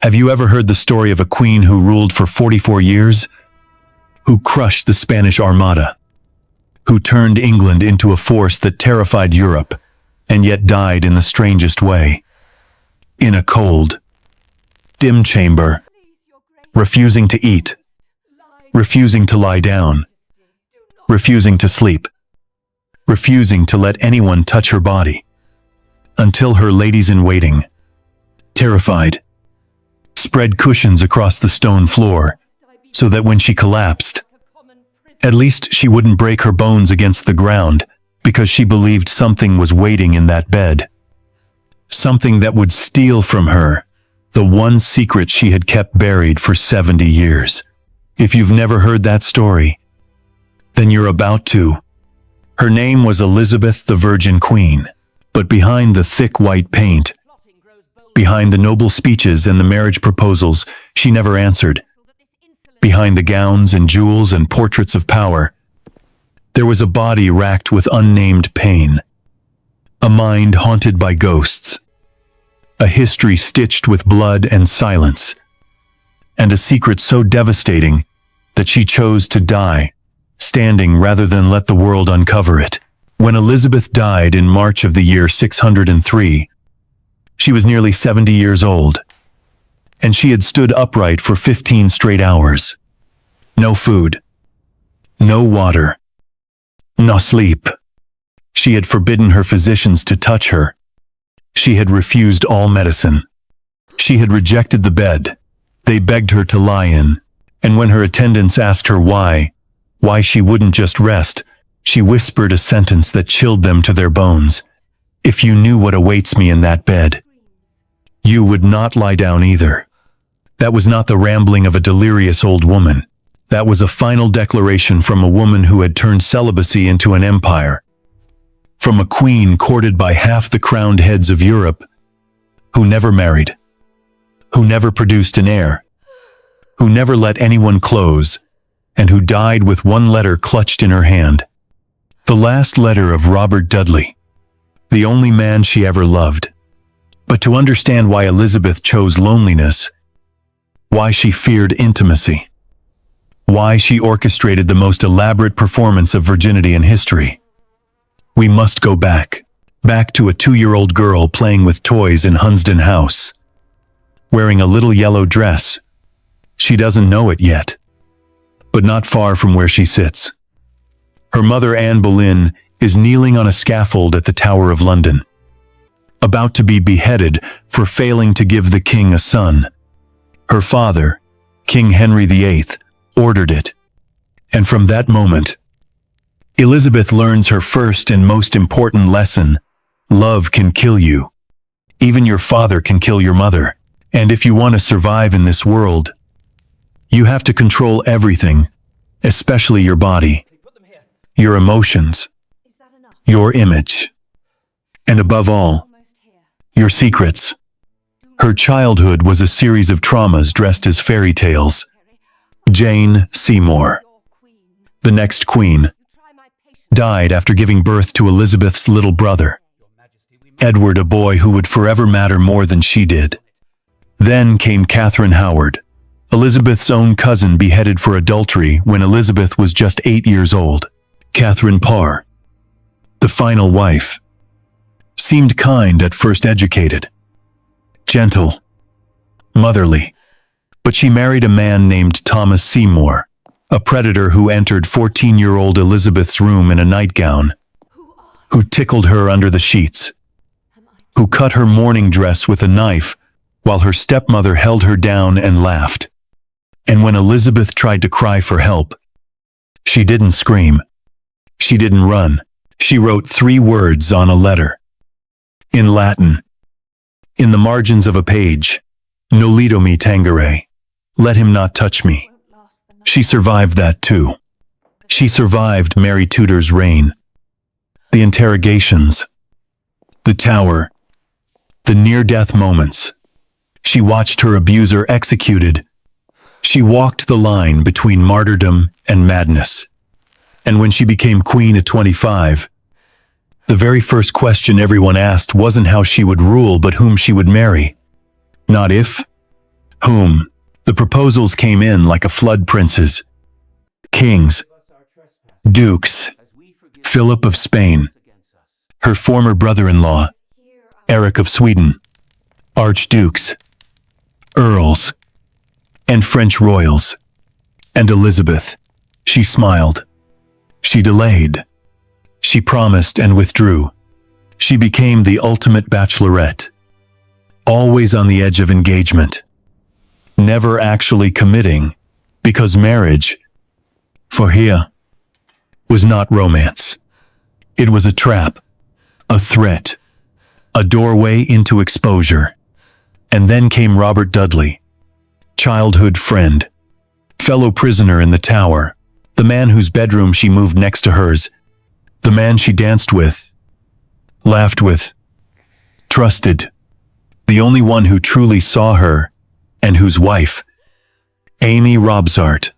Have you ever heard the story of a queen who ruled for 44 years? Who crushed the Spanish Armada? Who turned England into a force that terrified Europe, and yet died in the strangest way? In a cold, dim chamber, refusing to eat, refusing to lie down, refusing to sleep, refusing to let anyone touch her body, until her ladies-in-waiting, terrified, spread cushions across the stone floor, so that when she collapsed, at least she wouldn't break her bones against the ground, because she believed something was waiting in that bed. Something that would steal from her the one secret she had kept buried for 70 years. If you've never heard that story, then you're about to. Her name was Elizabeth the Virgin Queen, but behind the thick white paint, behind the noble speeches and the marriage proposals she never answered, behind the gowns and jewels and portraits of power, there was a body racked with unnamed pain, a mind haunted by ghosts, a history stitched with blood and silence, and a secret so devastating that she chose to die, standing rather than let the world uncover it. When Elizabeth died in March of the year 603, she was nearly 70 years old, and she had stood upright for 15 straight hours. No food, no water, no sleep. She had forbidden her physicians to touch her. She had refused all medicine. She had rejected the bed they begged her to lie in, and when her attendants asked her why she wouldn't just rest, she whispered a sentence that chilled them to their bones. If you knew what awaits me in that bed, you would not lie down either. That was not the rambling of a delirious old woman. That was a final declaration from a woman who had turned celibacy into an empire. From a queen courted by half the crowned heads of Europe, who never married, who never produced an heir, who never let anyone close, and who died with one letter clutched in her hand. The last letter of Robert Dudley, the only man she ever loved. But to understand why Elizabeth chose loneliness, why she feared intimacy, why she orchestrated the most elaborate performance of virginity in history, we must go back to a 2-year-old girl playing with toys in Hunsdon House, wearing a little yellow dress. She doesn't know it yet, but not far from where she sits. Her mother, Anne Boleyn, is kneeling on a scaffold at the Tower of London, about to be beheaded for failing to give the king a son. Her father, King Henry VIII, ordered it, and from that moment, Elizabeth learns her first and most important lesson: love can kill you. Even your father can kill your mother. And if you want to survive in this world, you have to control everything, especially your body, your emotions, your image, and above all, your secrets. Her childhood was a series of traumas dressed as fairy tales. Jane Seymour, the next queen, died after giving birth to Elizabeth's little brother, Edward, a boy who would forever matter more than she did. Then came Catherine Howard, Elizabeth's own cousin, beheaded for adultery when Elizabeth was just 8 years old. Catherine Parr, the final wife, seemed kind at first, educated, gentle, motherly, but she married a man named Thomas Seymour, a predator who entered 14-year-old Elizabeth's room in a nightgown, who tickled her under the sheets, who cut her mourning dress with a knife while her stepmother held her down and laughed. And when Elizabeth tried to cry for help, she didn't scream. She didn't run. She wrote 3 words on a letter, in Latin, in the margins of a page: Nolito mi tangere, let him not touch me. She survived that too. She survived Mary Tudor's reign, the interrogations, the Tower, the near-death moments. She watched her abuser executed. She walked the line between martyrdom and madness. And when she became queen at 25, the very first question everyone asked wasn't how she would rule, but whom she would marry. Not if, whom the proposals came in like a flood. Princes, kings, dukes, Philip of Spain, her former brother-in-law, Eric of Sweden, archdukes, earls, and French royals, and Elizabeth. She smiled. She delayed. She promised and withdrew. She became the ultimate bachelorette, always on the edge of engagement, never actually committing, because marriage, for her, was not romance. It was a trap, a threat, a doorway into exposure. And then came Robert Dudley, childhood friend, fellow prisoner in the tower, the man whose bedroom she moved next to hers, the man she danced with, laughed with, trusted, the only one who truly saw her, and whose wife, Amy Robsart,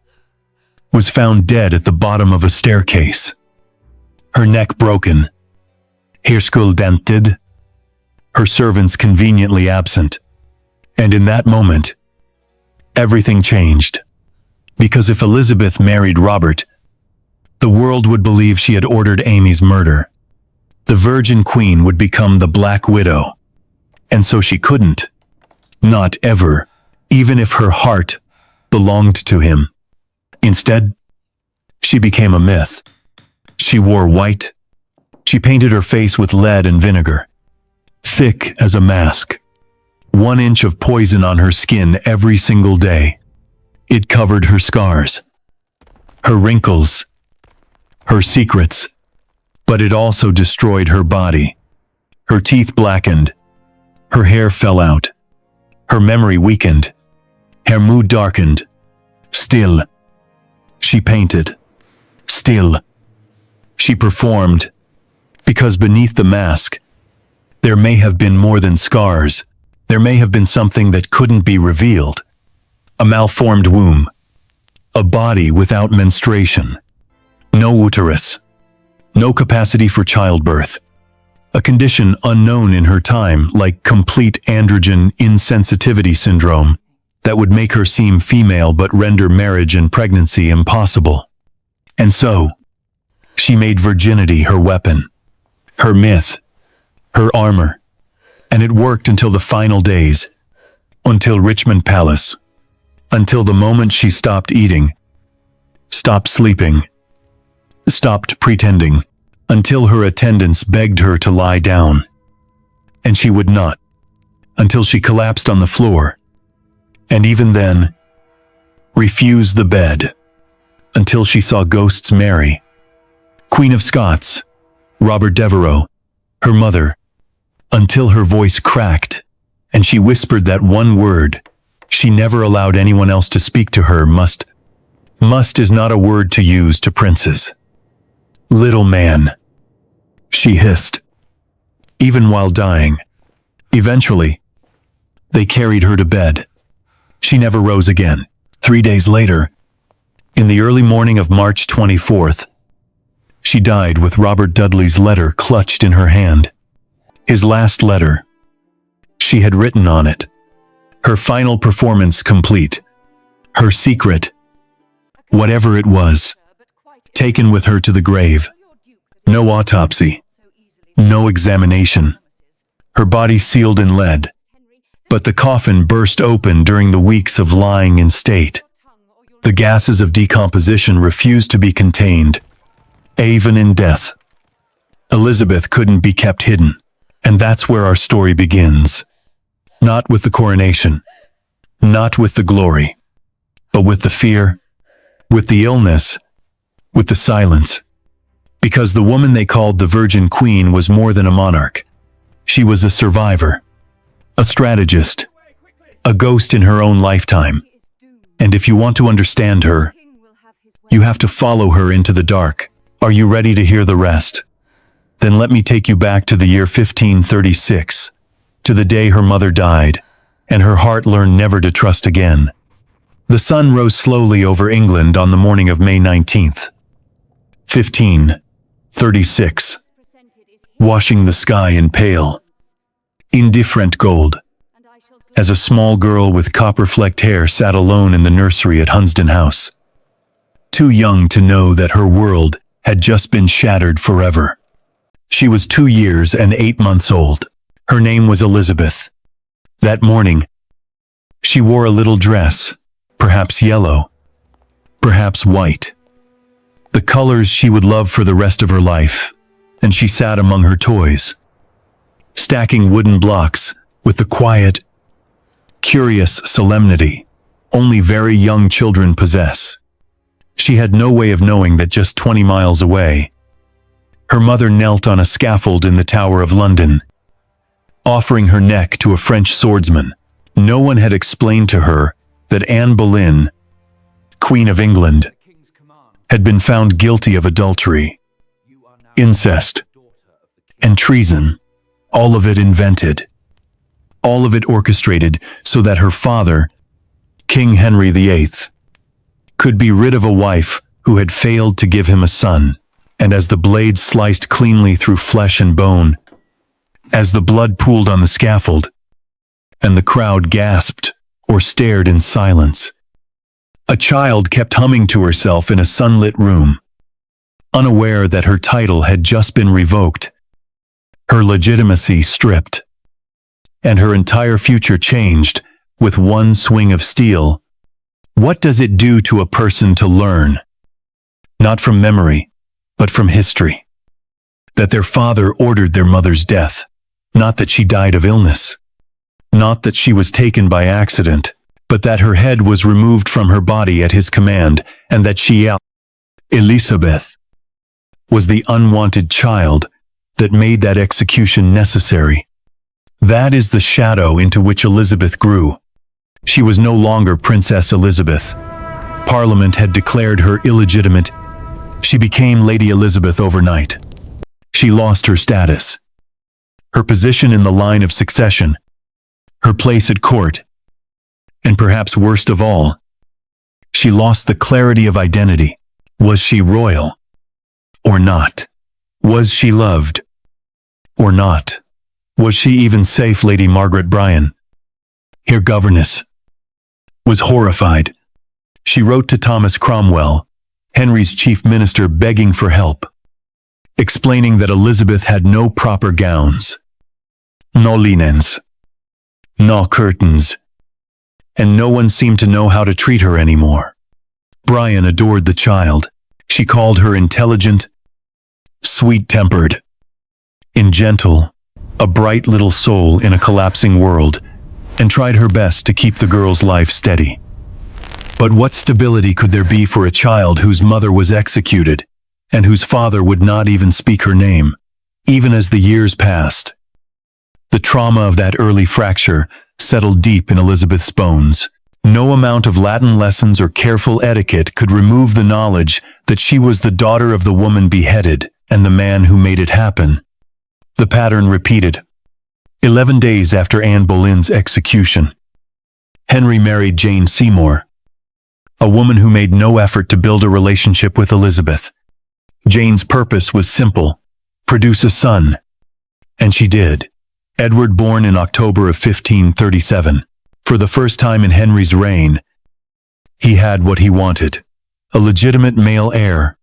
was found dead at the bottom of a staircase, her neck broken, her skull dented, her servants conveniently absent. And in that moment, everything changed. Because if Elizabeth married Robert, the world would believe she had ordered Amy's murder. The Virgin Queen would become the Black Widow. And so she couldn't. Not ever, even if her heart belonged to him. Instead, she became a myth. She wore white. She painted her face with lead and vinegar, thick as a mask. 1 inch of poison on her skin every single day. It covered her scars, her wrinkles, her secrets, but it also destroyed her body. Her teeth blackened, her hair fell out, her memory weakened, her mood darkened. Still, she painted. Still, she performed, because beneath the mask, there may have been more than scars. There may have been something that couldn't be revealed. A malformed womb. A body without menstruation. No uterus. No capacity for childbirth. A condition unknown in her time, like complete androgen insensitivity syndrome, that would make her seem female but render marriage and pregnancy impossible. And so, she made virginity her weapon, her myth, her armor. And it worked until the final days, until Richmond Palace, until the moment she stopped eating, stopped sleeping, stopped pretending, until her attendants begged her to lie down. And she would not, until she collapsed on the floor, and even then, refused the bed, until she saw ghosts. Mary, Queen of Scots, Robert Devereux, her mother, until her voice cracked, and she whispered that one word she never allowed anyone else to speak to her. Must is not a word to use to princes. Little man, she hissed, even while dying. Eventually, they carried her to bed. She never rose again. 3 days later, in the early morning of March 24th, she died with Robert Dudley's letter clutched in her hand. His last letter. She had written on it. Her final performance complete. Her secret, whatever it was, taken with her to the grave. No autopsy. No examination. Her body sealed in lead. But the coffin burst open during the weeks of lying in state. The gases of decomposition refused to be contained, even in death. Elizabeth couldn't be kept hidden. And that's where our story begins. Not with the coronation, not with the glory, but with the fear, with the illness, with the silence. Because the woman they called the Virgin Queen was more than a monarch. She was a survivor, a strategist, a ghost in her own lifetime. And if you want to understand her, you have to follow her into the dark. Are you ready to hear the rest? Then let me take you back to the year 1536, to the day her mother died, and her heart learned never to trust again. The sun rose slowly over England on the morning of May 19th, 1536, washing the sky in pale, indifferent gold. as a small girl with copper-flecked hair sat alone in the nursery at Hunsdon House, too young to know that her world had just been shattered forever. She was 2 years and 8 months old. Her name was Elizabeth. That morning, she wore a little dress, perhaps yellow, perhaps white, the colors she would love for the rest of her life, and she sat among her toys, stacking wooden blocks with the quiet, curious solemnity only very young children possess. She had no way of knowing that just 20 miles away, her mother knelt on a scaffold in the Tower of London, offering her neck to a French swordsman. No one had explained to her that Anne Boleyn, Queen of England, had been found guilty of adultery, incest, and treason, all of it invented, all of it orchestrated so that her father, King Henry VIII, could be rid of a wife who had failed to give him a son. And as the blade sliced cleanly through flesh and bone, as the blood pooled on the scaffold, and the crowd gasped or stared in silence, a child kept humming to herself in a sunlit room, unaware that her title had just been revoked, her legitimacy stripped, and her entire future changed with one swing of steel. What does it do to a person to learn, not from memory, but from history, that their father ordered their mother's death, not that she died of illness, not that she was taken by accident, but that her head was removed from her body at his command, and that she, Elizabeth, was the unwanted child that made that execution necessary. That is the shadow into which Elizabeth grew. She was no longer Princess Elizabeth. Parliament had declared her illegitimate. She became Lady Elizabeth overnight. She lost her status, her position in the line of succession, her place at court, and perhaps worst of all, she lost the clarity of identity. Was she royal or not? Was she loved or not? Was she even safe? Lady Margaret Bryan, her governess, was horrified. She wrote to Thomas Cromwell, Henry's chief minister, begging for help, explaining that Elizabeth had no proper gowns, no linens, no curtains, and no one seemed to know how to treat her anymore. Bryan adored the child. She called her intelligent, sweet-tempered, and gentle, a bright little soul in a collapsing world, and tried her best to keep the girl's life steady. But what stability could there be for a child whose mother was executed, and whose father would not even speak her name, even as the years passed? The trauma of that early fracture settled deep in Elizabeth's bones. No amount of Latin lessons or careful etiquette could remove the knowledge that she was the daughter of the woman beheaded and the man who made it happen. The pattern repeated. 11 days after Anne Boleyn's execution, Henry married Jane Seymour, a woman who made no effort to build a relationship with Elizabeth. Jane's purpose was simple: produce a son. And she did. Edward, born in October of 1537, for the first time in Henry's reign, he had what he wanted: a legitimate male heir.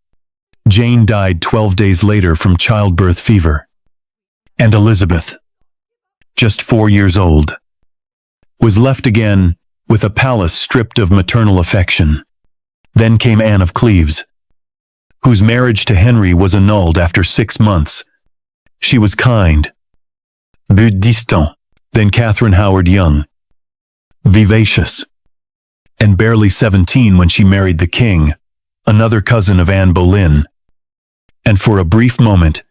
Jane died 12 days later from childbirth fever. And Elizabeth, just 4 years old, was left again with a palace stripped of maternal affection. Then came Anne of Cleves, whose marriage to Henry was annulled after 6 months. She was kind, but distant. Then Catherine Howard Young, vivacious, and barely 17 when she married the king, another cousin of Anne Boleyn. And for a brief moment,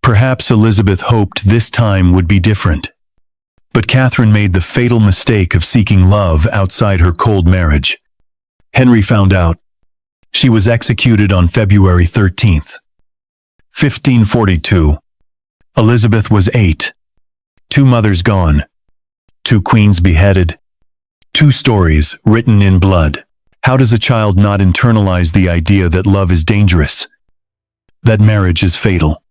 perhaps Elizabeth hoped this time would be different. But Catherine made the fatal mistake of seeking love outside her cold marriage. Henry found out. She was executed on February 13th, 1542. Elizabeth was 8. 2 mothers gone. 2 queens beheaded. 2 stories written in blood. How does a child not internalize the idea that love is dangerous? That marriage is fatal?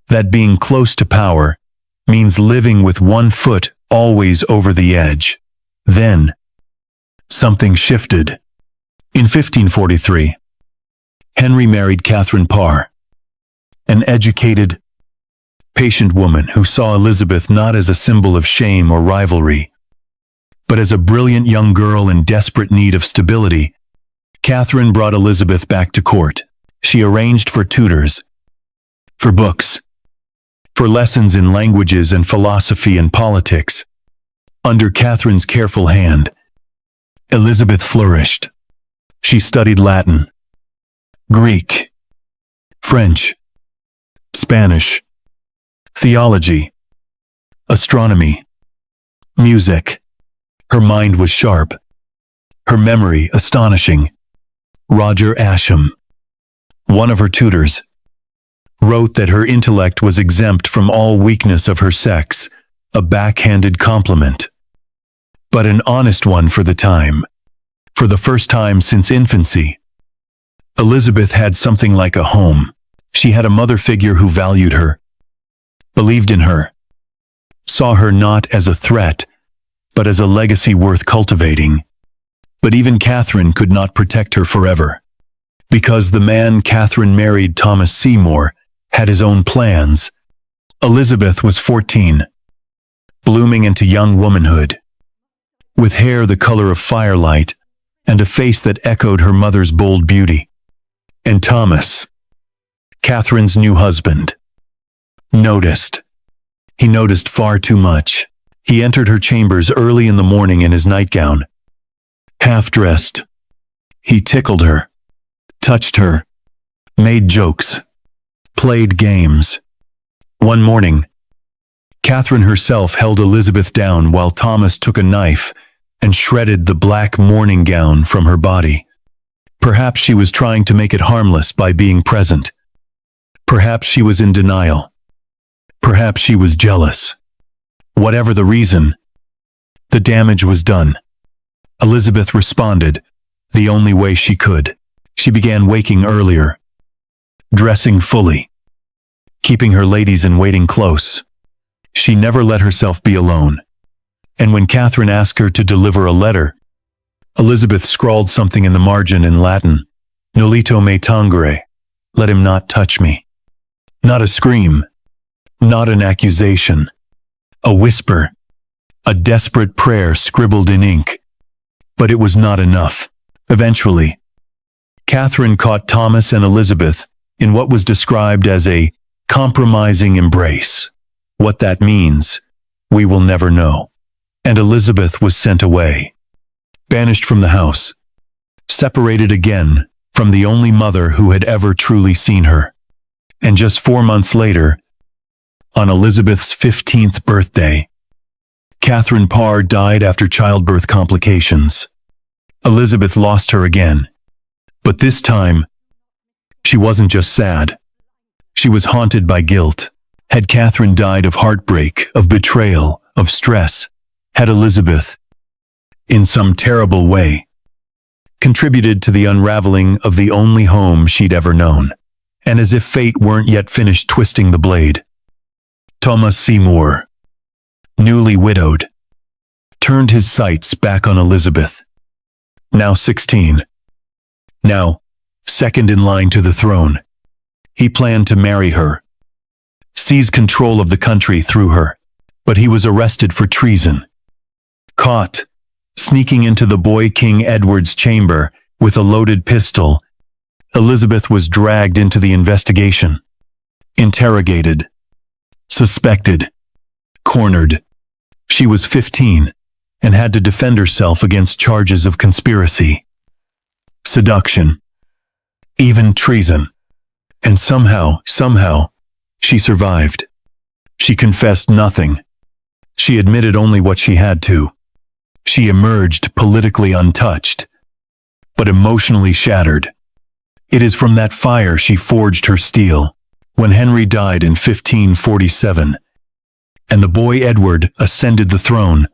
That being close to power means living with 1 foot always over the edge. Then, something shifted. In 1543, Henry married Catherine Parr, an educated, patient woman who saw Elizabeth not as a symbol of shame or rivalry, but as a brilliant young girl in desperate need of stability. Catherine brought Elizabeth back to court. She arranged for tutors, for books, for lessons in languages and philosophy and politics. Under Catherine's careful hand, Elizabeth flourished. She studied Latin, Greek, French, Spanish, theology, astronomy, music. Her mind was sharp, her memory astonishing. Roger Ascham, one of her tutors, wrote that her intellect was exempt from all weakness of her sex, a backhanded compliment, but an honest one for the time. For the first time since infancy, Elizabeth had something like a home. She had a mother figure who valued her, believed in her, saw her not as a threat, but as a legacy worth cultivating. But even Catherine could not protect her forever, because the man Catherine married, Thomas Seymour, had his own plans. Elizabeth was 14, blooming into young womanhood, with hair the color of firelight and a face that echoed her mother's bold beauty. And Thomas, Catherine's new husband, noticed. He noticed far too much. He entered her chambers early in the morning in his nightgown, half-dressed. He tickled her, touched her, made jokes, played games. One morning, Catherine herself held Elizabeth down while Thomas took a knife and shredded the black mourning gown from her body. Perhaps she was trying to make it harmless by being present. Perhaps she was in denial. Perhaps she was jealous. Whatever the reason, the damage was done. Elizabeth responded the only way she could. She began waking earlier, dressing fully, keeping her ladies-in-waiting close. She never let herself be alone. And when Catherine asked her to deliver a letter, Elizabeth scrawled something in the margin in Latin. Nolito me tangere. Let him not touch me. Not a scream, not an accusation, a whisper, a desperate prayer scribbled in ink. But it was not enough. Eventually, Catherine caught Thomas and Elizabeth in what was described as a compromising embrace. What that means, we will never know. And Elizabeth was sent away, banished from the house, separated again from the only mother who had ever truly seen her. And just 4 months later, on Elizabeth's 15th birthday, Catherine Parr died after childbirth complications. Elizabeth lost her again. But this time, she wasn't just sad. She was haunted by guilt. Had Catherine died of heartbreak, of betrayal, of stress? Had Elizabeth, in some terrible way, contributed to the unraveling of the only home she'd ever known? And as if fate weren't yet finished twisting the blade, Thomas Seymour, newly widowed, turned his sights back on Elizabeth. Now 16. Now, second in line to the throne. He planned to marry her, seize control of the country through her. But he was arrested for treason. Caught, sneaking into the boy King Edward's chamber with a loaded pistol, Elizabeth was dragged into the investigation. Interrogated. Suspected. Cornered. She was 15 and had to defend herself against charges of conspiracy, seduction, even treason. And somehow, she survived. She confessed nothing. She admitted only what she had to. She emerged politically untouched, but emotionally shattered. It is from that fire she forged her steel. When Henry died in 1547, and the boy Edward ascended the throne,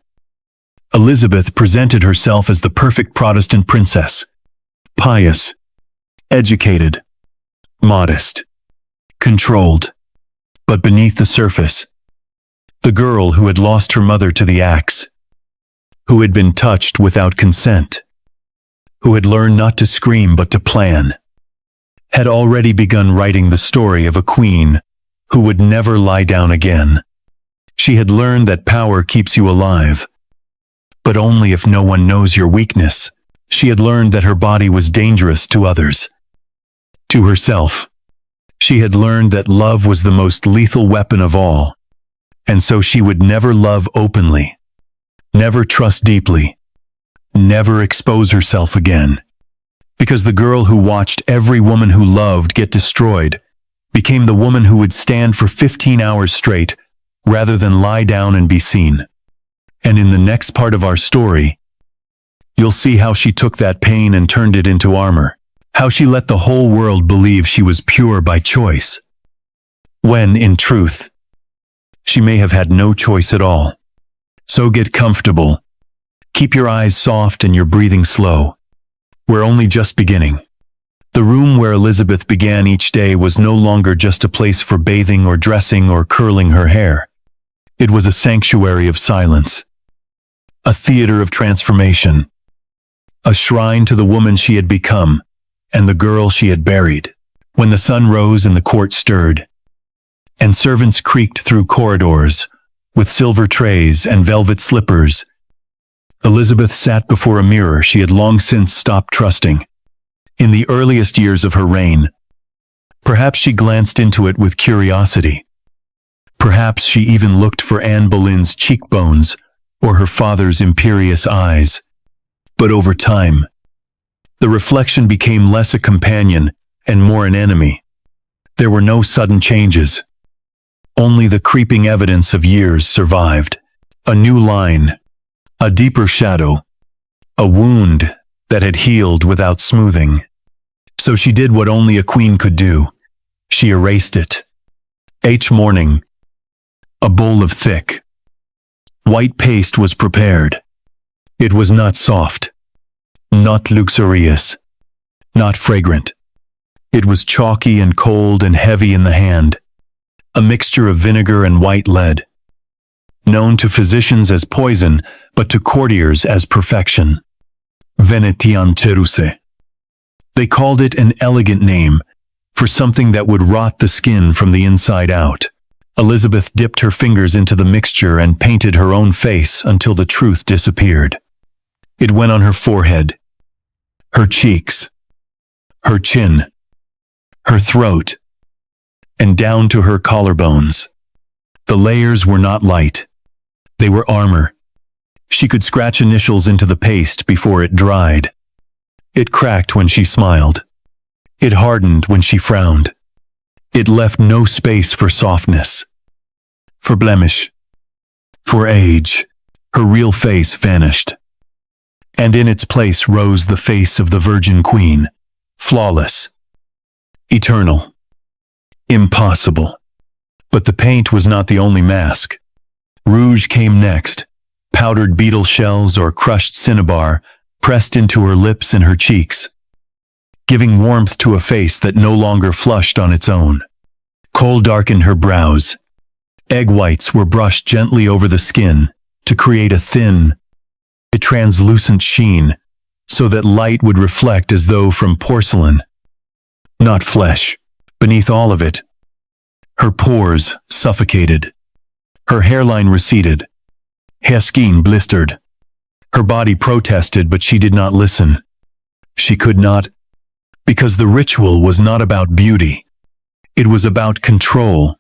Elizabeth presented herself as the perfect Protestant princess. Pious, educated, modest, controlled. But beneath the surface, The girl who had lost her mother to the axe, who had been touched without consent, who had learned not to scream but to plan, had already begun writing the story of a queen who would never lie down again. She had learned that power keeps you alive, but only if no one knows your weakness. She had learned that her body was dangerous to others, to herself. She had learned that love was the most lethal weapon of all, and so she would never love openly, never trust deeply, never expose herself again. Because the girl who watched every woman who loved get destroyed became the woman who would stand for 15 hours straight rather than lie down and be seen. And in the next part of our story, you'll see how she took that pain and turned it into armor, how she let the whole world believe she was pure by choice, when, in truth, she may have had no choice at all. So get comfortable, keep your eyes soft and your breathing slow. We're only just beginning. The room where Elizabeth began each day was no longer just a place for bathing or dressing or curling her hair. It was a sanctuary of silence, a theater of transformation, a shrine to the woman she had become and the girl she had buried. When the sun rose and the court stirred, and servants creaked through corridors with silver trays and velvet slippers, Elizabeth sat before a mirror she had long since stopped trusting. In the earliest years of her reign, perhaps she glanced into it with curiosity. Perhaps she even looked for Anne Boleyn's cheekbones or her father's imperious eyes. But over time, the reflection became less a companion and more an enemy. There were no sudden changes. Only the creeping evidence of years survived. A new line, a deeper shadow, a wound that had healed without smoothing. So she did what only a queen could do. She erased it. Each morning, a bowl of thick, white paste was prepared. It was not soft, not luxurious, not fragrant. It was chalky and cold and heavy in the hand, a mixture of vinegar and white lead, known to physicians as poison, but to courtiers as perfection. Venetian ceruse. They called it an elegant name for something that would rot the skin from the inside out. Elizabeth dipped her fingers into the mixture and painted her own face until the truth disappeared. It went on her forehead, her cheeks, her chin, her throat, and down to her collarbones. The layers were not light. They were armor. She could scratch initials into the paste before it dried. It cracked when she smiled. It hardened when she frowned. It left no space for softness, for blemish, for age. Her real face vanished, and in its place rose the face of the Virgin Queen, flawless, eternal, impossible. But the paint was not the only mask. Rouge came next, powdered beetle shells or crushed cinnabar pressed into her lips and her cheeks, giving warmth to a face that no longer flushed on its own. Kohl darkened her brows. Egg whites were brushed gently over the skin to create a thin, translucent sheen so that light would reflect as though from porcelain, not flesh. Beneath all of it, her pores suffocated. Her hairline receded. Her skin blistered. Her body protested, but she did not listen. She could not, because the ritual was not about beauty. It was about control.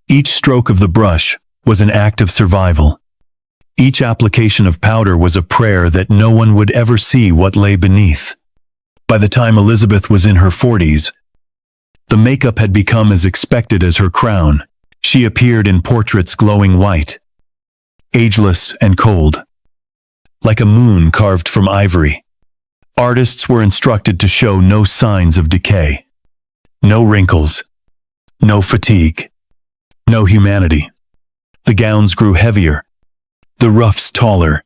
Each stroke of the brush was an act of survival. Each application of powder was a prayer that no one would ever see what lay beneath. By the time Elizabeth was in her 40s, the makeup had become as expected as her crown. She appeared in portraits glowing white, ageless and cold, like a moon carved from ivory. Artists were instructed to show no signs of decay, no wrinkles, no fatigue, no humanity. The gowns grew heavier, the ruffs taller,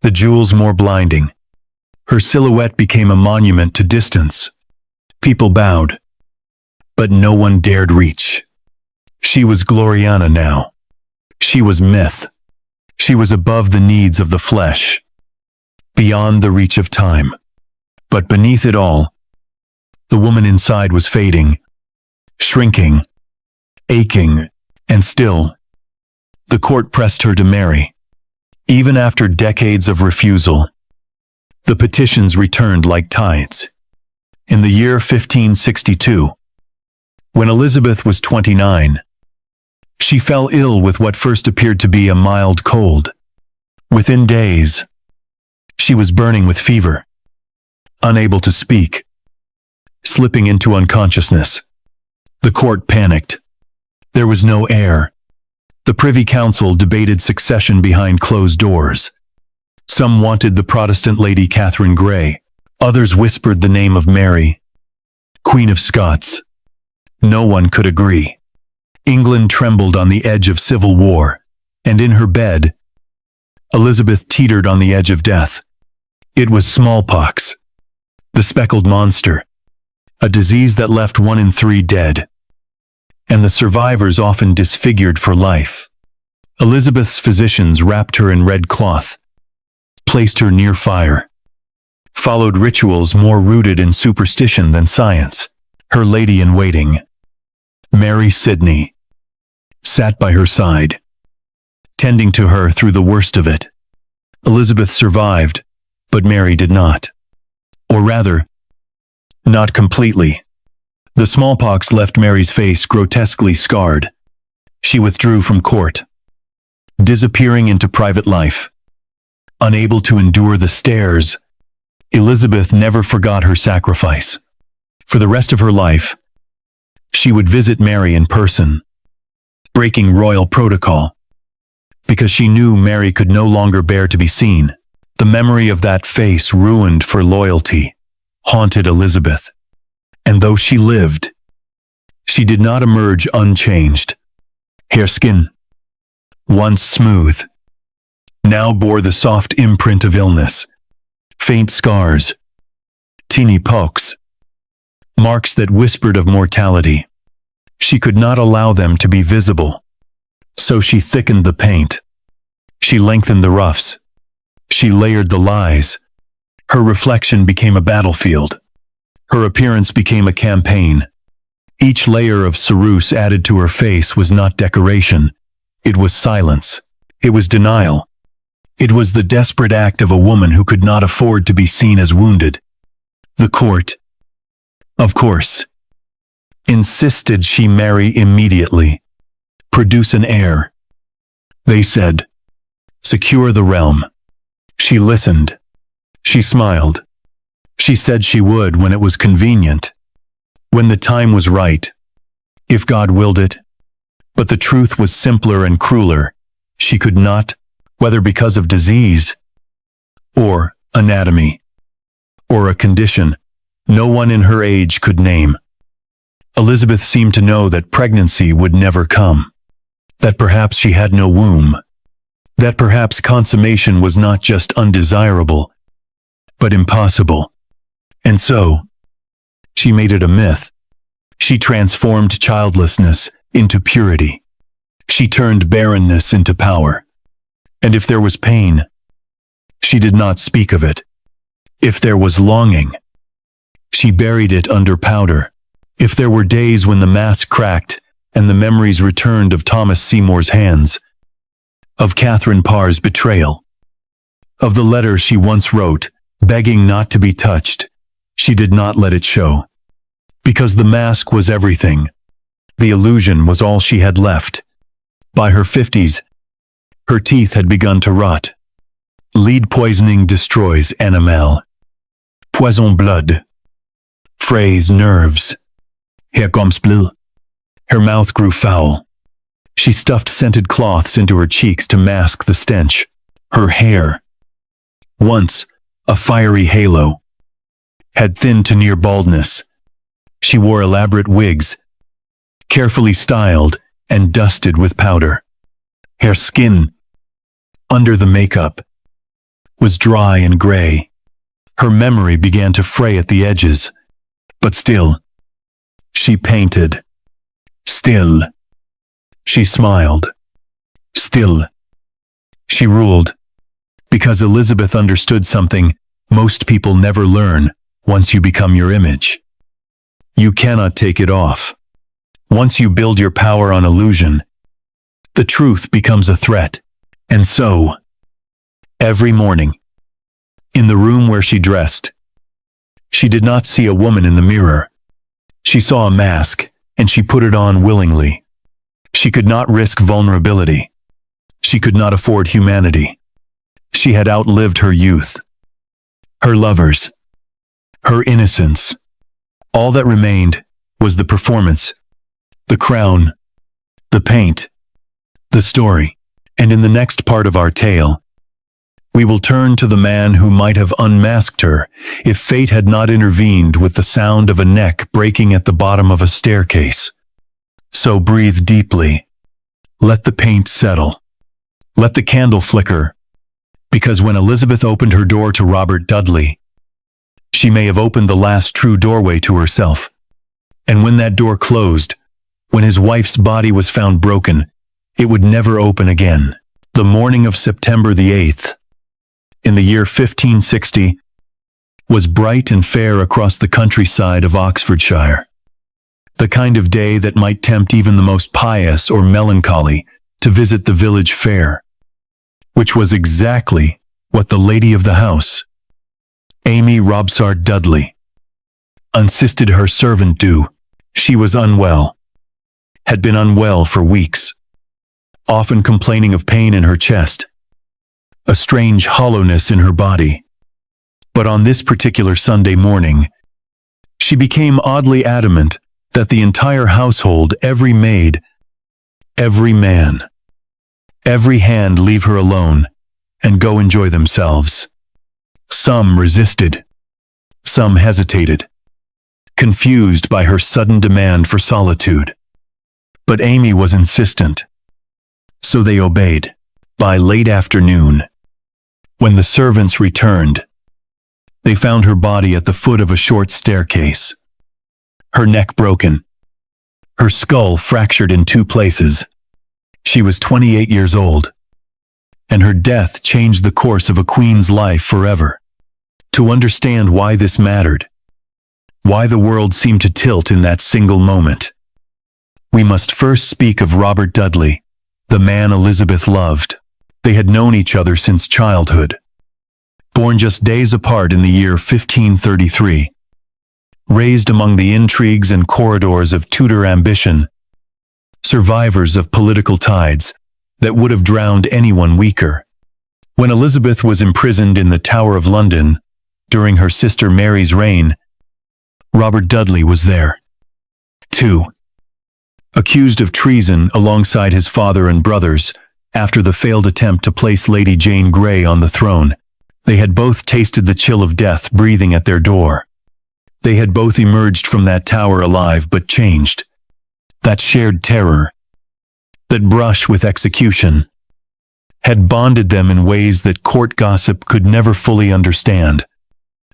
the jewels more blinding. Her silhouette became a monument to distance. People bowed, but no one dared reach. She was Gloriana now. She was myth. She was above the needs of the flesh, beyond the reach of time. But beneath it all, the woman inside was fading, shrinking, aching, and still, the court pressed her to marry. Even after decades of refusal, the petitions returned like tides. In the year 1562, when Elizabeth was 29, she fell ill with what first appeared to be a mild cold. Within days, she was burning with fever, unable to speak, slipping into unconsciousness. The court panicked. There was no heir. The Privy Council debated succession behind closed doors. Some wanted the Protestant Lady Catherine Grey. Others whispered the name of Mary, Queen of Scots. No one could agree. England trembled on the edge of civil war, and in her bed, Elizabeth teetered on the edge of death. It was smallpox, the speckled monster, a disease that left 1 in 3 dead, and the survivors often disfigured for life. Elizabeth's physicians wrapped her in red cloth, placed her near fire, followed rituals more rooted in superstition than science. Her lady-in-waiting, Mary Sidney, sat by her side, tending to her through the worst of it. Elizabeth survived, but Mary did not. Or rather, not completely. The smallpox left Mary's face grotesquely scarred. She withdrew from court, disappearing into private life. Unable to endure the stares, Elizabeth never forgot her sacrifice. For the rest of her life, she would visit Mary in person, breaking royal protocol, because she knew Mary could no longer bear to be seen. The memory of that face ruined for loyalty haunted Elizabeth. And though she lived, she did not emerge unchanged. Her skin, once smooth, now bore the soft imprint of illness. Faint scars, teeny pokes, marks that whispered of mortality. She could not allow them to be visible. So she thickened the paint. She lengthened the roughs. She layered the lies. Her reflection became a battlefield. Her appearance became a campaign. Each layer of ceruse added to her face was not decoration. It was silence. It was denial. It was the desperate act of a woman who could not afford to be seen as wounded. The court, of course, insisted she marry immediately. Produce an heir. They said, secure the realm. She listened. She smiled. She said she would when it was convenient, when the time was right, if God willed it. But the truth was simpler and crueler. She could not, whether because of disease, or anatomy, or a condition no one in her age could name. Elizabeth seemed to know that pregnancy would never come, that perhaps she had no womb, that perhaps consummation was not just undesirable, but impossible. And so, she made it a myth. She transformed childlessness into purity. She turned barrenness into power. And if there was pain, she did not speak of it. If there was longing, she buried it under powder. If there were days when the mask cracked and the memories returned of Thomas Seymour's hands, of Catherine Parr's betrayal, of the letter she once wrote, begging not to be touched, she did not let it show. Because the mask was everything. The illusion was all she had left. By her 50s, her teeth had begun to rot. Lead poisoning destroys enamel. Poison blood. Frays nerves. Here comes bleu. Her mouth grew foul. She stuffed scented cloths into her cheeks to mask the stench. Her hair, once a fiery halo, had thinned to near baldness. She wore elaborate wigs, carefully styled and dusted with powder. Her skin, under the makeup, was dry and gray. Her memory began to fray at the edges. But still, she painted. Still, she smiled. Still, she ruled, because Elizabeth understood something most people never learn. Once you become your image, you cannot take it off. Once you build your power on illusion, the truth becomes a threat. And so, every morning, in the room where she dressed, she did not see a woman in the mirror. She saw a mask, and she put it on willingly. She could not risk vulnerability. She could not afford humanity. She had outlived her youth, her lovers, her innocence. All that remained was the performance, the crown, the paint, the story. And in the next part of our tale, we will turn to the man who might have unmasked her if fate had not intervened with the sound of a neck breaking at the bottom of a staircase. So breathe deeply. Let the paint settle. Let the candle flicker. Because when Elizabeth opened her door to Robert Dudley, she may have opened the last true doorway to herself. And when that door closed, when his wife's body was found broken, it would never open again. The morning of September the 8th, in the year 1560, was bright and fair across the countryside of Oxfordshire. The kind of day that might tempt even the most pious or melancholy to visit the village fair, which was exactly what the lady of the house, Amy Robsart Dudley, insisted her servant do. She was unwell, had been unwell for weeks, often complaining of pain in her chest, a strange hollowness in her body. But on this particular Sunday morning, she became oddly adamant that the entire household, every maid, every man, every hand leave her alone and go enjoy themselves. Some resisted. Some hesitated, confused by her sudden demand for solitude. But Amy was insistent, so they obeyed. By late afternoon, when the servants returned, they found her body at the foot of a short staircase, her neck broken, her skull fractured in 2 places. She was 28 years old, and her death changed the course of a queen's life forever. To understand why this mattered, why the world seemed to tilt in that single moment, we must first speak of Robert Dudley, the man Elizabeth loved. They had known each other since childhood. Born just days apart in the year 1533, raised among the intrigues and corridors of Tudor ambition, survivors of political tides that would have drowned anyone weaker. When Elizabeth was imprisoned in the Tower of London during her sister Mary's reign, Robert Dudley was there, too. Accused of treason alongside his father and brothers after the failed attempt to place Lady Jane Grey on the throne, they had both tasted the chill of death breathing at their door. They had both emerged from that tower alive but changed. That shared terror, that brush with execution, had bonded them in ways that court gossip could never fully understand.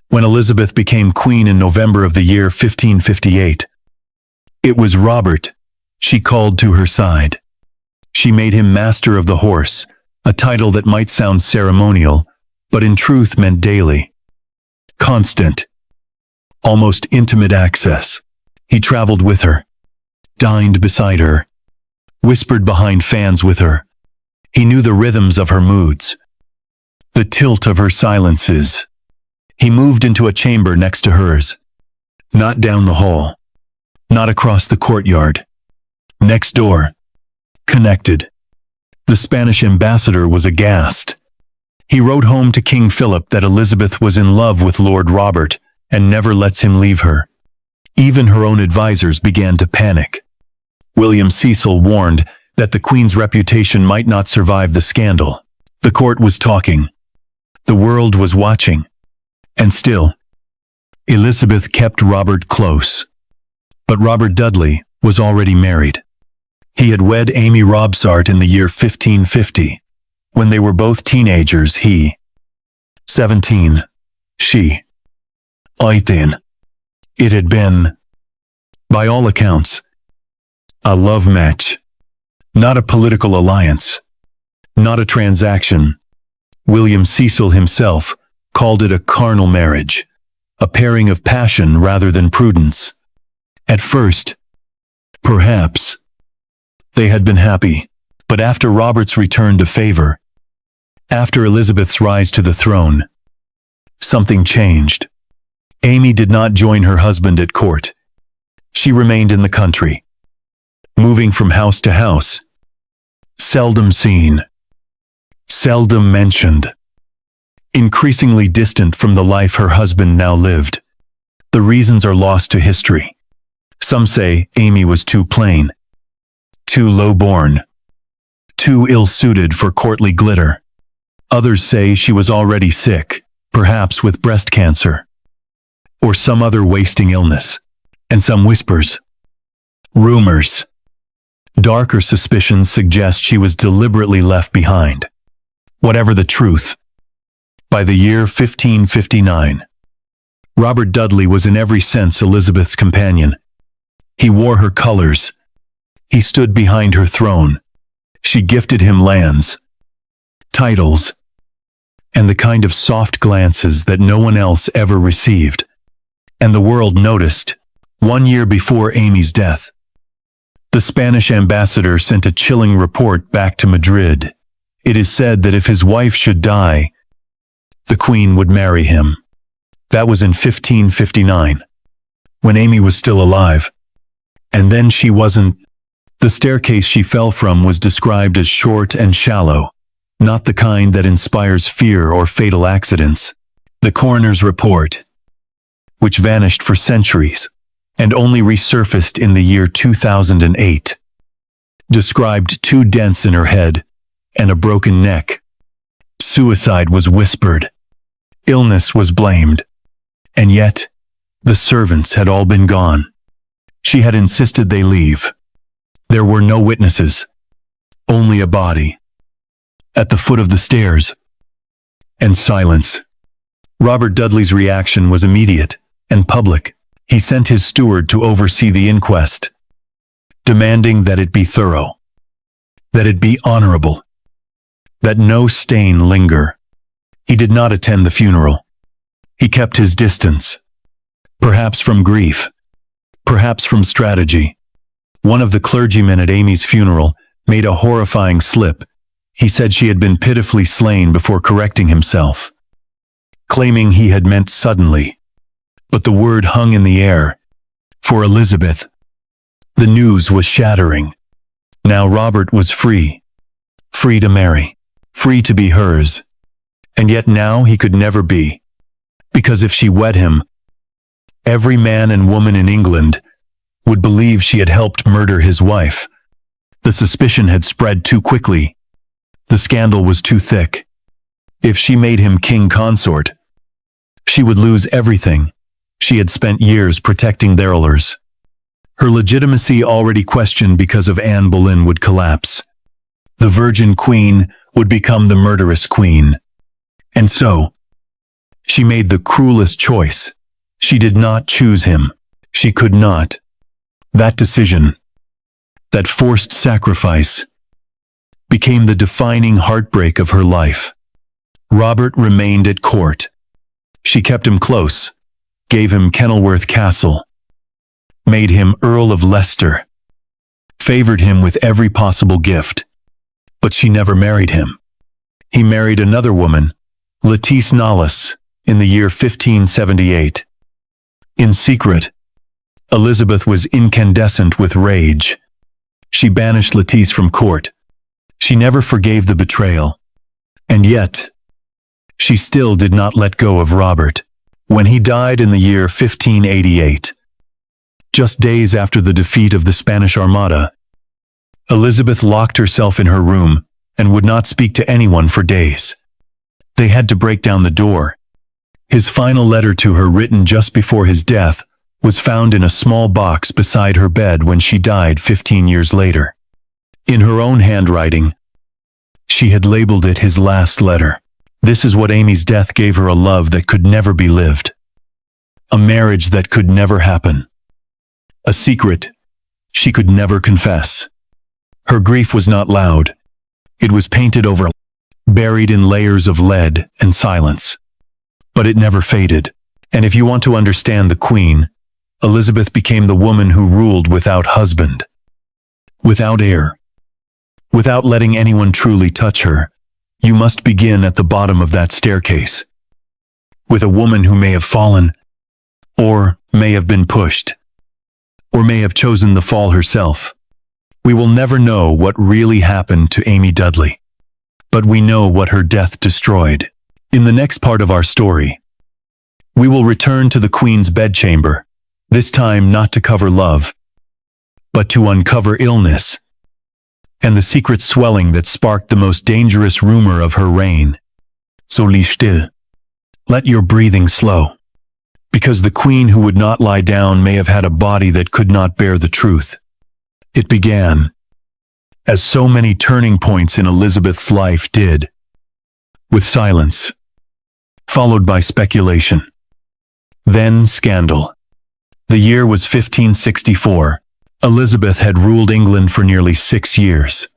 When Elizabeth became queen in November of the year 1558, it was Robert she called to her side. She made him Master of the Horse, a title that might sound ceremonial, but in truth meant daily, constant, almost intimate access. He traveled with her, dined beside her, whispered behind fans with her. He knew the rhythms of her moods, the tilt of her silences. He moved into a chamber next to hers, not down the hall, not across the courtyard, next door, connected. The Spanish ambassador was aghast. He wrote home to King Philip that Elizabeth was in love with Lord Robert and never lets him leave her. Even her own advisors began to panic. William Cecil warned that the Queen's reputation might not survive the scandal. The court was talking. The world was watching. And still, Elizabeth kept Robert close. But Robert Dudley was already married. He had wed Amy Robsart in the year 1550. When they were both teenagers, he 17, she 18. It had been, by all accounts, a love match, not a political alliance. not a transaction. William Cecil himself called it a carnal marriage, a pairing of passion rather than prudence. At first, perhaps, they had been happy, but after Robert's return to favor, after Elizabeth's rise to the throne, something changed. Amy did not join her husband at court. She remained in the country, moving from house to house, seldom seen, seldom mentioned, increasingly distant from the life her husband now lived. The reasons are lost to history. Some say Amy was too plain, too low-born, too ill-suited for courtly glitter. Others say she was already sick, perhaps with breast cancer, or some other wasting illness. And some whispers, rumors, darker suspicions suggest she was deliberately left behind. Whatever the truth, by the year 1559, Robert Dudley was in every sense Elizabeth's companion. He wore her colors. He stood behind her throne. She gifted him lands, titles, and the kind of soft glances that no one else ever received. And the world noticed. 1 year before Amy's death, the Spanish ambassador sent a chilling report back to Madrid. It is said that if his wife should die, the Queen would marry him. That was in 1559, when Amy was still alive. And then she wasn't. The staircase she fell from was described as short and shallow, not the kind that inspires fear or fatal accidents. The coroner's report, which vanished for centuries, and only resurfaced in the year 2008, described 2 dents in her head and a broken neck. Suicide was whispered. Illness was blamed. And yet, the servants had all been gone. She had insisted they leave. There were no witnesses, only a body, at the foot of the stairs, and silence. Robert Dudley's reaction was immediate and public. He sent his steward to oversee the inquest, demanding that it be thorough, that it be honorable, that no stain linger. He did not attend the funeral. He kept his distance, perhaps from grief, perhaps from strategy. One of the clergymen at Amy's funeral made a horrifying slip. He said she had been pitifully slain before correcting himself, claiming he had meant suddenly. But the word hung in the air. For Elizabeth, the news was shattering. Now Robert was free. Free to marry. Free to be hers. And yet now he could never be. Because if she wed him, every man and woman in England would believe she had helped murder his wife. The suspicion had spread too quickly. The scandal was too thick. If she made him king consort, she would lose everything she had spent years protecting their rulers. Her legitimacy already questioned because of Anne Boleyn would collapse. The Virgin Queen would become the murderous queen. And so, she made the cruelest choice. She did not choose him. She could not. That decision, that forced sacrifice, became the defining heartbreak of her life. Robert remained at court. She kept him close, gave him Kenilworth Castle, made him Earl of Leicester, favored him with every possible gift. But she never married him. He married another woman, Lettice Knollys, in the year 1578. In secret, Elizabeth was incandescent with rage. She banished Lettice from court. She never forgave the betrayal. And yet, she still did not let go of Robert. When he died in the year 1588, just days after the defeat of the Spanish Armada, Elizabeth locked herself in her room and would not speak to anyone for days. They had to break down the door. His final letter to her, written just before his death, was found in a small box beside her bed when she died 15 years later. In her own handwriting, she had labeled it his last letter. This is what Amy's death gave her: a love that could never be lived, a marriage that could never happen, a secret she could never confess. Her grief was not loud. It was painted over, buried in layers of lead and silence. But it never faded. And if you want to understand the Queen, Elizabeth became the woman who ruled without husband, without heir, without letting anyone truly touch her. You must begin at the bottom of that staircase, with a woman who may have fallen, or may have been pushed, or may have chosen the fall herself. We will never know what really happened to Amy Dudley, but we know what her death destroyed. In the next part of our story, we will return to the Queen's bedchamber, this time not to cover love, but to uncover illness, and the secret swelling that sparked the most dangerous rumor of her reign. So lie still. Let your breathing slow, because the Queen who would not lie down may have had a body that could not bear the truth. It began, as so many turning points in Elizabeth's life did, with silence, followed by speculation, then scandal. The year was 1564. Elizabeth had ruled England for nearly 6 years.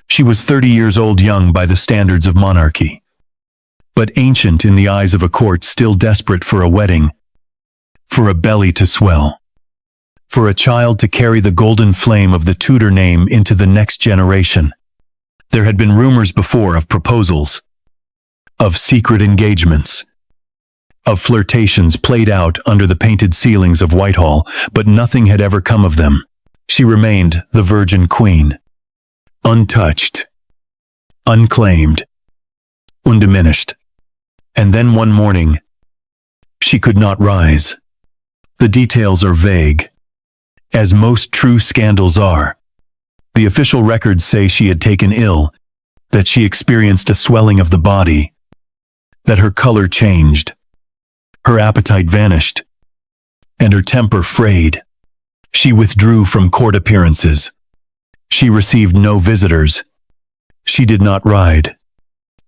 She was 30 years old, young by the standards of monarchy, but ancient in the eyes of a court still desperate for a wedding, for a belly to swell, for a child to carry the golden flame of the Tudor name into the next generation. There had been rumors before of proposals, of secret engagements, of flirtations played out under the painted ceilings of Whitehall, but nothing had ever come of them. She remained the Virgin Queen, untouched, unclaimed, undiminished. And then one morning, she could not rise. The details are vague, as most true scandals are. The official records say she had taken ill, that she experienced a swelling of the body, that her color changed, her appetite vanished, and her temper frayed. She withdrew from court appearances. She received no visitors. She did not ride.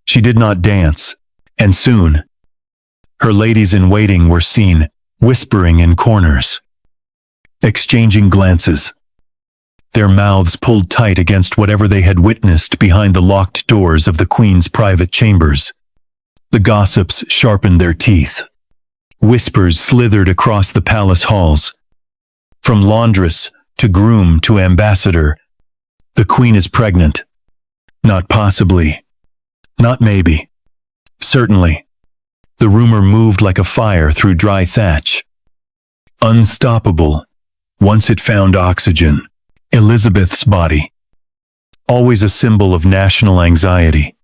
She did not dance. And soon, her ladies-in-waiting were seen, whispering in corners, exchanging glances, their mouths pulled tight against whatever they had witnessed behind the locked doors of the Queen's private chambers. The gossips sharpened their teeth. Whispers slithered across the palace halls. From laundress to groom to ambassador, the Queen is pregnant. Not possibly. Not maybe. Certainly. The rumor moved like a fire through dry thatch. Unstoppable, once it found oxygen. Elizabeth's body, always a symbol of national anxiety,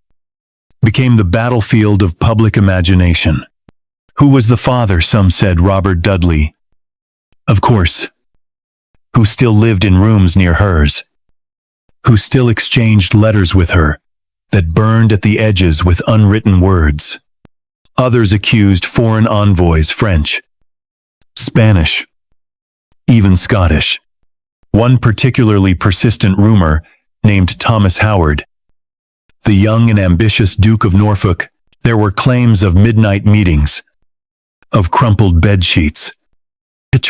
became the battlefield of public imagination. Who was the father? Some said Robert Dudley. Of course. Who still lived in rooms near hers. Who still exchanged letters with her that burned at the edges with unwritten words. Others accused foreign envoys, French, Spanish, even Scottish. One particularly persistent rumor, named Thomas Howard, the young and ambitious Duke of Norfolk. There were claims of midnight meetings, of crumpled bedsheets,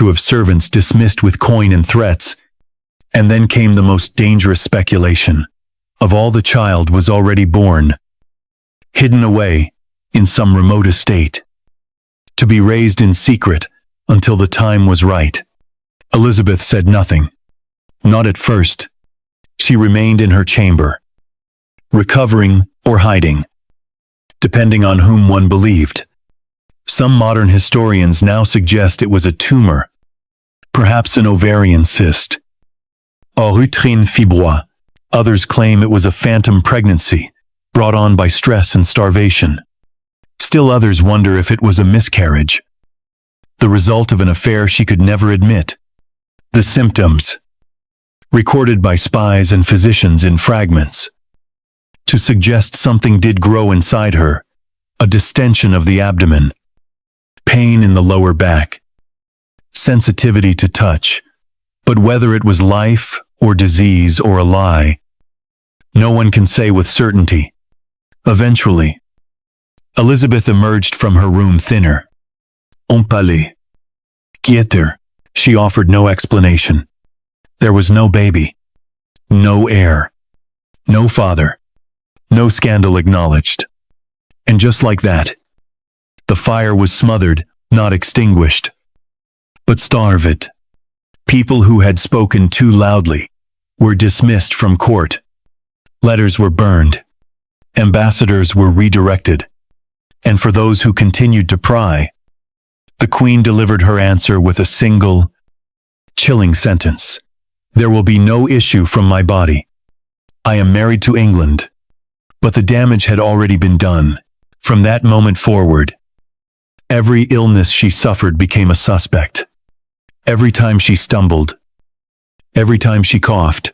of servants dismissed with coin and threats, and then came the most dangerous speculation. Of all, the child was already born, hidden away in some remote estate, to be raised in secret until the time was right. Elizabeth said nothing. Not at first. She remained in her chamber, recovering or hiding, depending on whom one believed. Some modern historians now suggest it was a tumor, perhaps an ovarian cyst, uterine fibroid. Others claim it was a phantom pregnancy, brought on by stress and starvation. Still others wonder if it was a miscarriage, the result of an affair she could never admit. The symptoms, recorded by spies and physicians in fragments, to suggest something did grow inside her, a distension of the abdomen, pain in the lower back, sensitivity to touch, but whether it was life or disease or a lie, no one can say with certainty. Eventually, Elizabeth emerged from her room thinner, empâlée, quieter. She offered no explanation. There was no baby, no heir, no father. no scandal acknowledged. And just like that, the fire was smothered, not extinguished, but starved. People who had spoken too loudly were dismissed from court. Letters were burned. Ambassadors were redirected. And for those who continued to pry, the Queen delivered her answer with a single, chilling sentence. There will be no issue from my body. I am married to England. But the damage had already been done. From that moment forward, every illness she suffered became a suspect. Every time she stumbled, every time she coughed,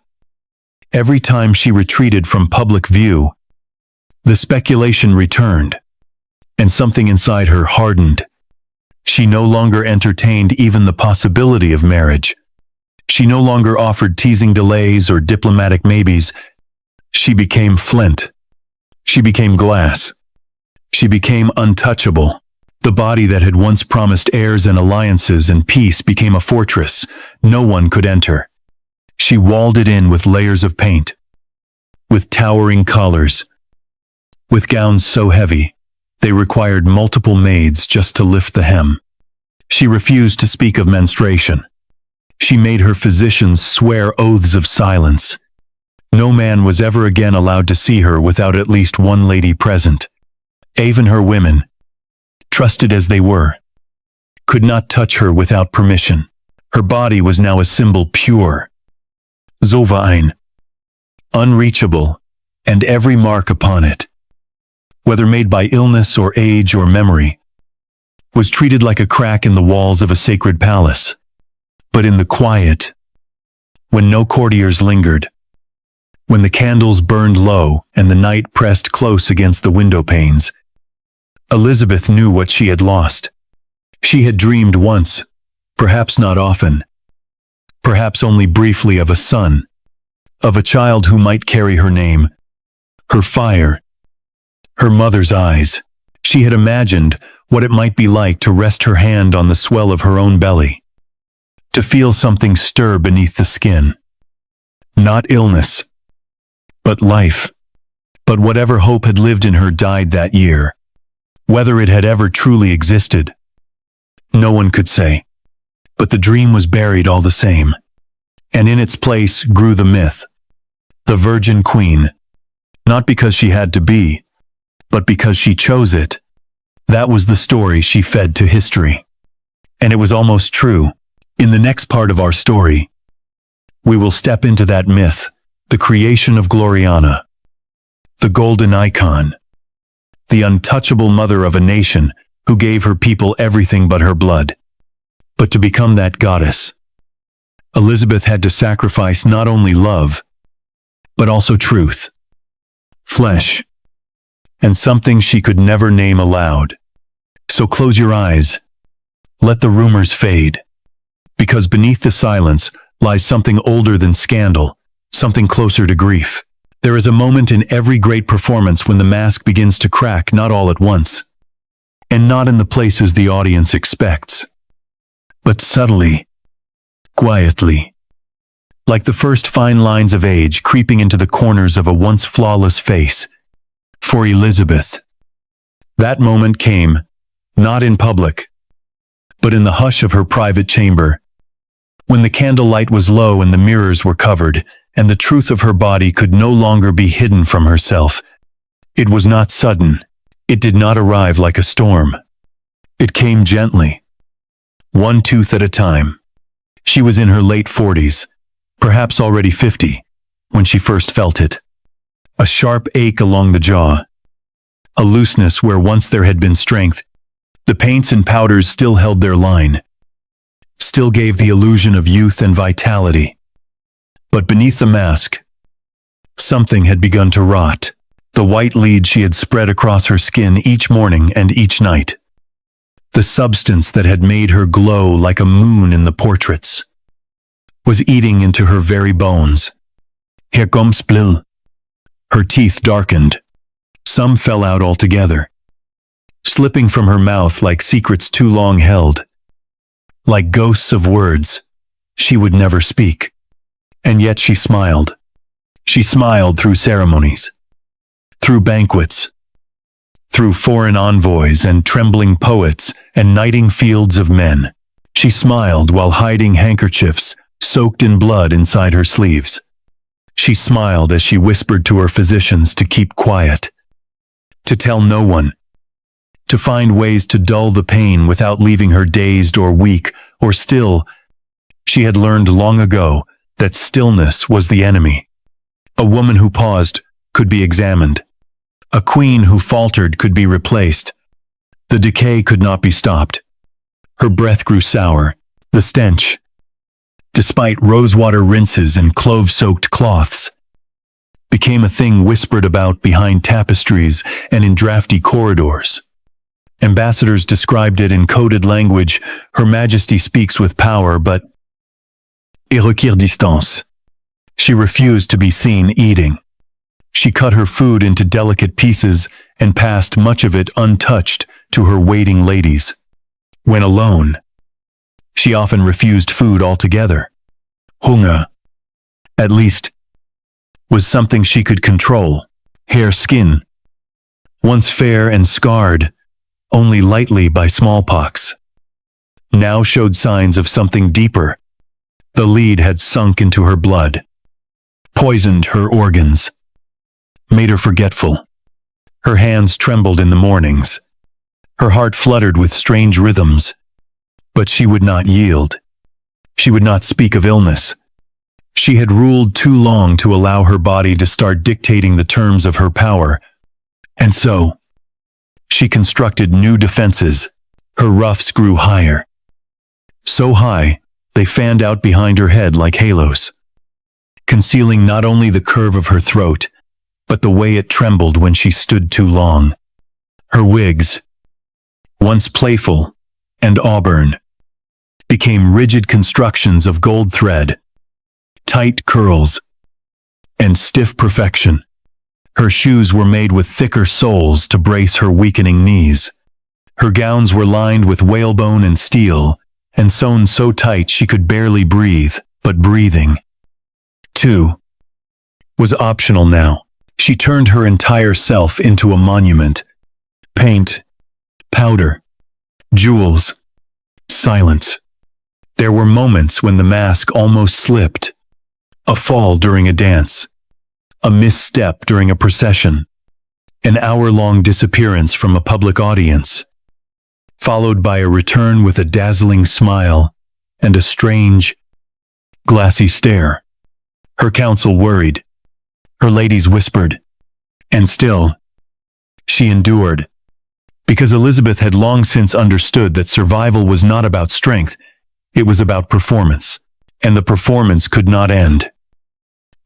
every time she retreated from public view, the speculation returned, and something inside her hardened. She no longer entertained even the possibility of marriage. She no longer offered teasing delays or diplomatic maybes. She became flint. She became glass. She became untouchable. The body that had once promised heirs and alliances and peace became a fortress no one could enter. She walled it in with layers of paint, with towering collars, with gowns so heavy they required multiple maids just to lift the hem. She refused to speak of menstruation. She made her physicians swear oaths of silence. No man was ever again allowed to see her without at least one lady present. Even her women, trusted as they were, could not touch her without permission. Her body was now a symbol pure, zoverein, unreachable, and every mark upon it, whether made by illness or age or memory, was treated like a crack in the walls of a sacred palace. But in the quiet, when no courtiers lingered, when the candles burned low and the night pressed close against the window panes, Elizabeth knew what she had lost. She had dreamed once, perhaps not often, perhaps only briefly, of a son, of a child who might carry her name, her fire, her mother's eyes. She had imagined what it might be like to rest her hand on the swell of her own belly, to feel something stir beneath the skin. Not illness, but life. But whatever hope had lived in her died that year. Whether it had ever truly existed, no one could say. But the dream was buried all the same. And in its place grew the myth, the Virgin Queen. Not because she had to be, but because she chose it. That was the story she fed to history. And it was almost true. In the next part of our story, we will step into that myth, the creation of Gloriana, the golden icon, the untouchable mother of a nation who gave her people everything but her blood. But to become that goddess, Elizabeth had to sacrifice not only love, but also truth, flesh, and something she could never name aloud. So close your eyes, let the rumors fade, because beneath the silence lies something older than scandal, something closer to grief. There is a moment in every great performance when the mask begins to crack, not all at once, and not in the places the audience expects, but subtly, quietly, like the first fine lines of age creeping into the corners of a once flawless face. For Elizabeth, that moment came, not in public, but in the hush of her private chamber, when the candlelight was low and the mirrors were covered, and the truth of her body could no longer be hidden from herself. It was not sudden. It did not arrive like a storm. It came gently, one tooth at a time. She was in her late 40s, perhaps already 50, when she first felt it. A sharp ache along the jaw, a looseness where once there had been strength. The paints and powders still held their line, still gave the illusion of youth and vitality. But beneath the mask, something had begun to rot. The white lead she had spread across her skin each morning and each night. The substance that had made her glow like a moon in the portraits, was eating into her very bones. Hier kommt's Blill. Her teeth darkened. Some fell out altogether, slipping from her mouth like secrets too long held, like ghosts of words she would never speak. And yet she smiled. She smiled through ceremonies. through banquets, through foreign envoys and trembling poets and knighting fields of men. She smiled while hiding handkerchiefs soaked in blood inside her sleeves. She smiled as she whispered to her physicians to keep quiet, to tell no one, to find ways to dull the pain without leaving her dazed or weak or still. She had learned long ago that stillness was the enemy. A woman who paused could be examined. A queen who faltered could be replaced. The decay could not be stopped. Her breath grew sour. The stench, despite rosewater rinses and clove-soaked cloths, became a thing whispered about behind tapestries and in drafty corridors. Ambassadors described it in coded language. Her Majesty speaks with power, but et requiert distance. She refused to be seen eating. She cut her food into delicate pieces and passed much of it untouched to her waiting ladies. When alone, she often refused food altogether. Hunger, at least, was something she could control. Hair skin, once fair and scarred only lightly by smallpox, now showed signs of something deeper. The lead had sunk into her blood, poisoned her organs, made her forgetful. Her hands trembled in the mornings. Her heart fluttered with strange rhythms. But she would not yield. She would not speak of illness. She had ruled too long to allow her body to start dictating the terms of her power. And so, she constructed new defenses. Her ruffs grew higher. So high, they fanned out behind her head like halos, concealing not only the curve of her throat, but the way it trembled when she stood too long. Her wigs, once playful and auburn, became rigid constructions of gold thread, tight curls, and stiff perfection. Her shoes were made with thicker soles to brace her weakening knees. Her gowns were lined with whalebone and steel, and sewn so tight she could barely breathe, but breathing, too, was optional now. She turned her entire self into a monument. Paint, powder, jewels, silence. There were moments when the mask almost slipped. A fall during a dance, a misstep during a procession, an hour-long disappearance from a public audience, followed by a return with a dazzling smile and a strange, glassy stare. Her council worried. Her ladies whispered. And still, she endured. Because Elizabeth had long since understood that survival was not about strength, it was about performance. And the performance could not end.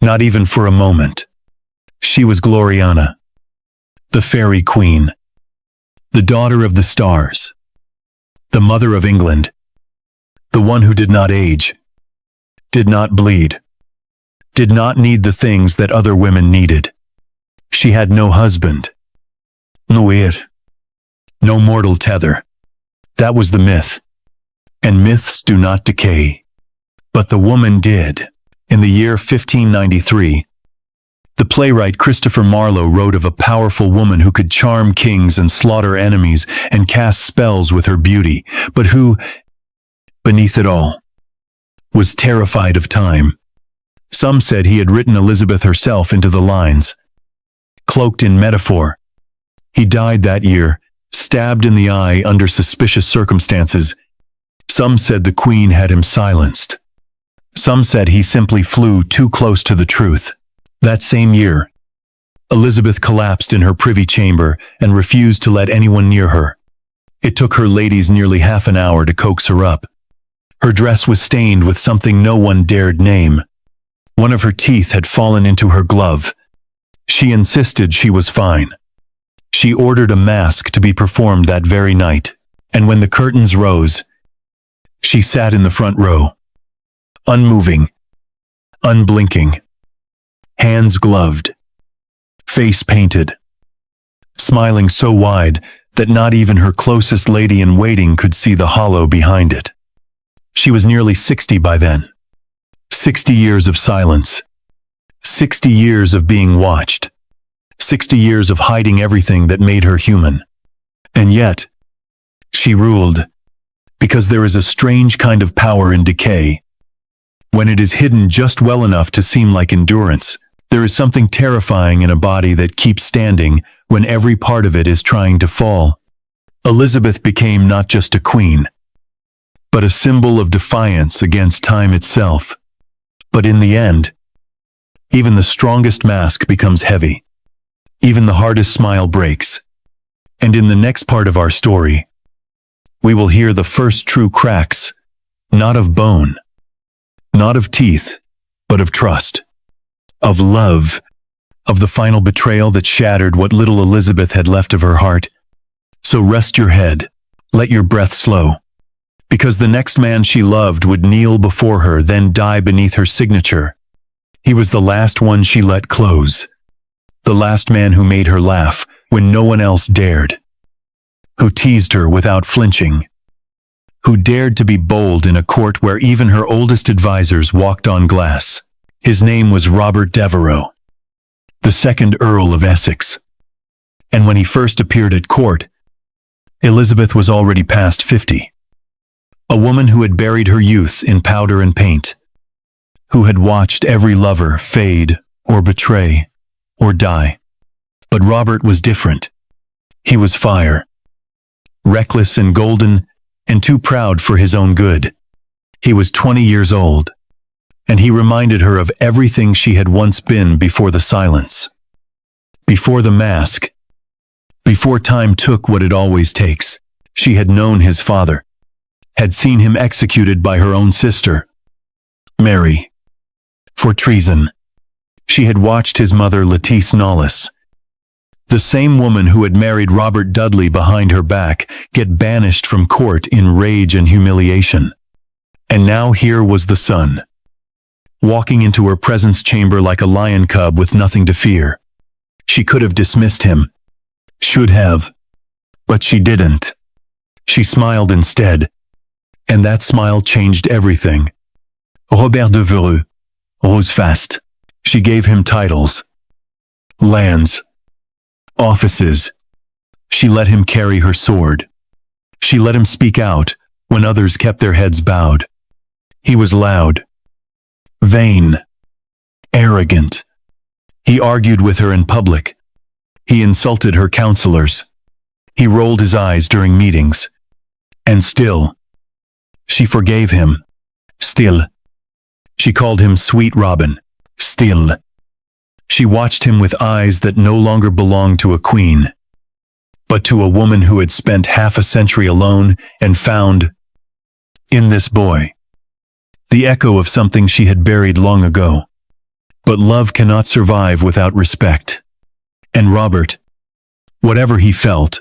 Not even for a moment. She was Gloriana, the fairy queen, the daughter of the stars, the mother of England, the one who did not age, did not bleed, did not need the things that other women needed. She had no husband, no heir, no mortal tether. That was the myth. And myths do not decay. But the woman did. In the year 1593, the playwright Christopher Marlowe wrote of a powerful woman who could charm kings and slaughter enemies and cast spells with her beauty, but who, beneath it all, was terrified of time. Some said he had written Elizabeth herself into the lines. Cloaked in metaphor, he died that year, stabbed in the eye under suspicious circumstances. Some said the Queen had him silenced. Some said he simply flew too close to the truth. That same year, Elizabeth collapsed in her privy chamber and refused to let anyone near her. It took her ladies nearly half an hour to coax her up. Her dress was stained with something no one dared name. One of her teeth had fallen into her glove. She insisted she was fine. She ordered a mask to be performed that very night, and when the curtains rose, she sat in the front row, unmoving, unblinking, hands gloved, face painted, smiling so wide that not even her closest lady-in-waiting could see the hollow behind it. She was nearly 60 by then. 60 years of silence. 60 years of being watched. 60 years of hiding everything that made her human. And yet, she ruled, because there is a strange kind of power in decay. When it is hidden just well enough to seem like endurance, there is something terrifying in a body that keeps standing when every part of it is trying to fall. Elizabeth became not just a queen, but a symbol of defiance against time itself. But in the end, even the strongest mask becomes heavy. Even the hardest smile breaks. And in the next part of our story, we will hear the first true cracks, not of bone, not of teeth, but of trust, of love, of the final betrayal that shattered what little Elizabeth had left of her heart. So rest your head, let your breath slow, because the next man she loved would kneel before her, then die beneath her signature. He was the last one she let close, the last man who made her laugh when no one else dared, who teased her without flinching, who dared to be bold in a court where even her oldest advisors walked on glass. His name was Robert Devereux, the second Earl of Essex. And when he first appeared at court, Elizabeth was already past 50, a woman who had buried her youth in powder and paint, who had watched every lover fade or betray or die. But Robert was different. He was fire, reckless and golden, and too proud for his own good. He was 20 years old, and he reminded her of everything she had once been before the silence, before the mask, before time took what it always takes. She had known his father, had seen him executed by her own sister, Mary, for treason. She had watched his mother, Lettice Knollys, the same woman who had married Robert Dudley behind her back, get banished from court in rage and humiliation. And now here was the son, walking into her presence chamber like a lion cub with nothing to fear. She could have dismissed him, should have, but she didn't. She smiled instead, and that smile changed everything. Robert Devereux rose fast. She gave him titles, lands, offices. She let him carry her sword. She let him speak out when others kept their heads bowed. He was loud, vain, arrogant. He argued with her in public. He insulted her counselors. He rolled his eyes during meetings. And still, she forgave him. Still, she called him Sweet Robin. Still, she watched him with eyes that no longer belonged to a queen, but to a woman who had spent half a century alone and found, in this boy, the echo of something she had buried long ago. But love cannot survive without respect. And Robert, whatever he felt,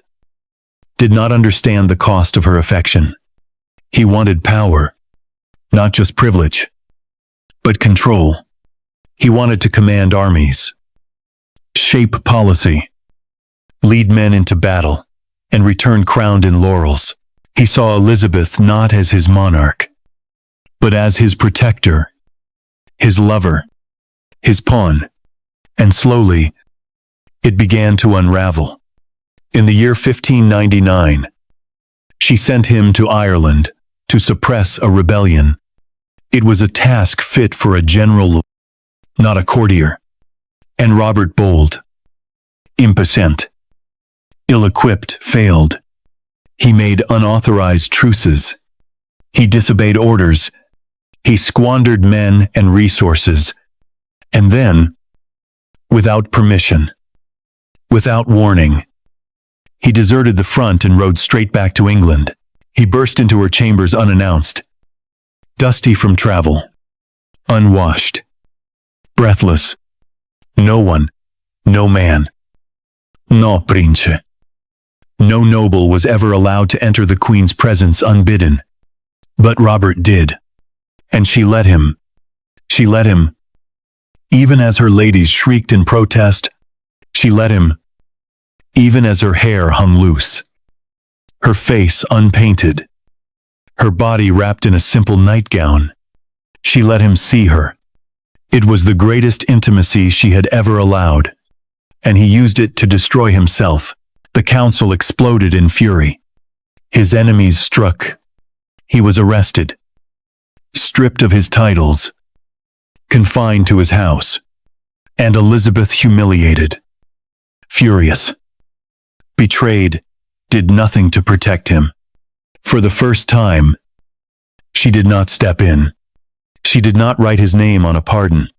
did not understand the cost of her affection. He wanted power, not just privilege, but control. He wanted to command armies, shape policy, lead men into battle, and return crowned in laurels. He saw Elizabeth not as his monarch, but as his protector, his lover, his pawn. And slowly, it began to unravel. In the year 1599, she sent him to Ireland to suppress a rebellion. It was a task fit for a general, not a courtier. And Robert, bold, impatient, ill-equipped, failed. He made unauthorized truces. He disobeyed orders. He squandered men and resources. And then, without permission, without warning, he deserted the front and rode straight back to England. He burst into her chambers unannounced, dusty from travel, unwashed, breathless. No one, no man, no prince, no noble was ever allowed to enter the Queen's presence unbidden. But Robert did. And she let him. She let him. Even as her ladies shrieked in protest, she let him. Even as her hair hung loose, her face unpainted, her body wrapped in a simple nightgown, she let him see her. It was the greatest intimacy she had ever allowed. and he used it to destroy himself. The council exploded in fury. His enemies struck. He was arrested, stripped of his titles, confined to his house, and Elizabeth humiliated, furious, betrayed, did nothing to protect him. For the first time, she did not step in. She did not write his name on a pardon.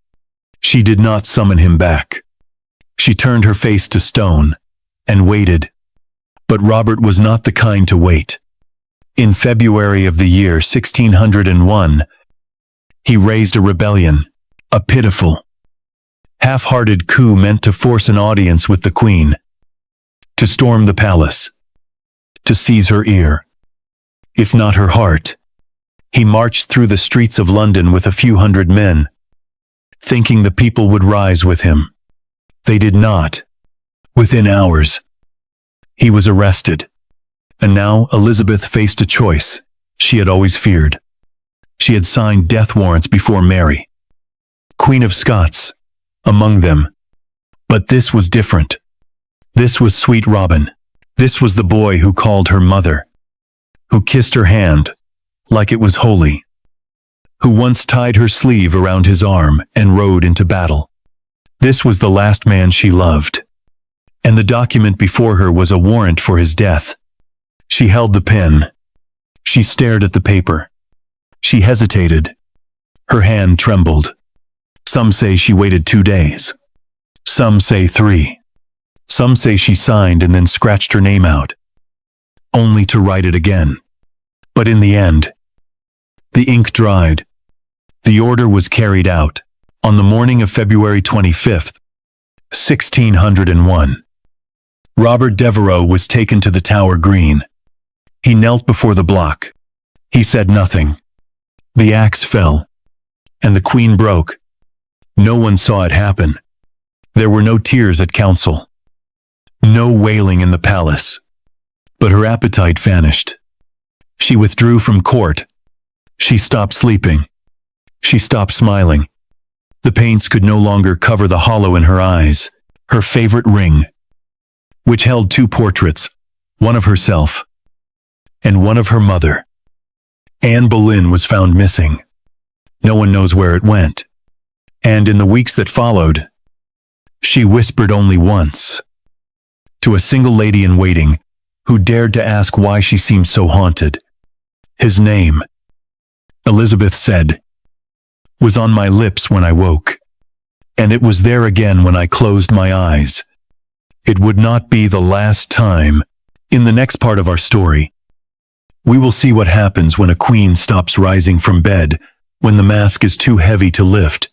She did not summon him back. She turned her face to stone and waited. But Robert was not the kind to wait. In February of the year 1601, he raised a rebellion, a pitiful, half-hearted coup meant to force an audience with the Queen, to storm the palace, to seize her ear, if not her heart. He marched through the streets of London with a few hundred men, thinking the people would rise with him. They did not. Within hours, he was arrested. And now Elizabeth faced a choice she had always feared. She had signed death warrants before Mary, Queen of Scots, among them. But this was different. This was sweet Robin. This was the boy who called her mother, who kissed her hand like it was holy, who once tied her sleeve around his arm and rode into battle. This was the last man she loved. And the document before her was a warrant for his death. She held the pen. She stared at the paper. She hesitated. Her hand trembled. Some say she waited 2 days. Some say 3. Some say she signed and then scratched her name out, only to write it again. But in the end, the ink dried. The order was carried out. On the morning of February 25th, 1601, Robert Devereux was taken to the Tower Green. He knelt before the block. He said nothing. The axe fell, and the Queen broke. No one saw it happen. There were no tears at council, no wailing in the palace. But her appetite vanished. She withdrew from court. She stopped sleeping. She stopped smiling. The paints could no longer cover the hollow in her eyes. Her favorite ring, which held 2 portraits, one of herself and one of her mother. Anne Boleyn, was found missing. No one knows where it went. And in the weeks that followed, she whispered only once to a single lady in waiting who dared to ask why she seemed so haunted. His name, Elizabeth said, was on my lips when I woke, and it was there again when I closed my eyes. It would not be the last time. In the next part of our story, we will see what happens when a queen stops rising from bed, when the mask is too heavy to lift,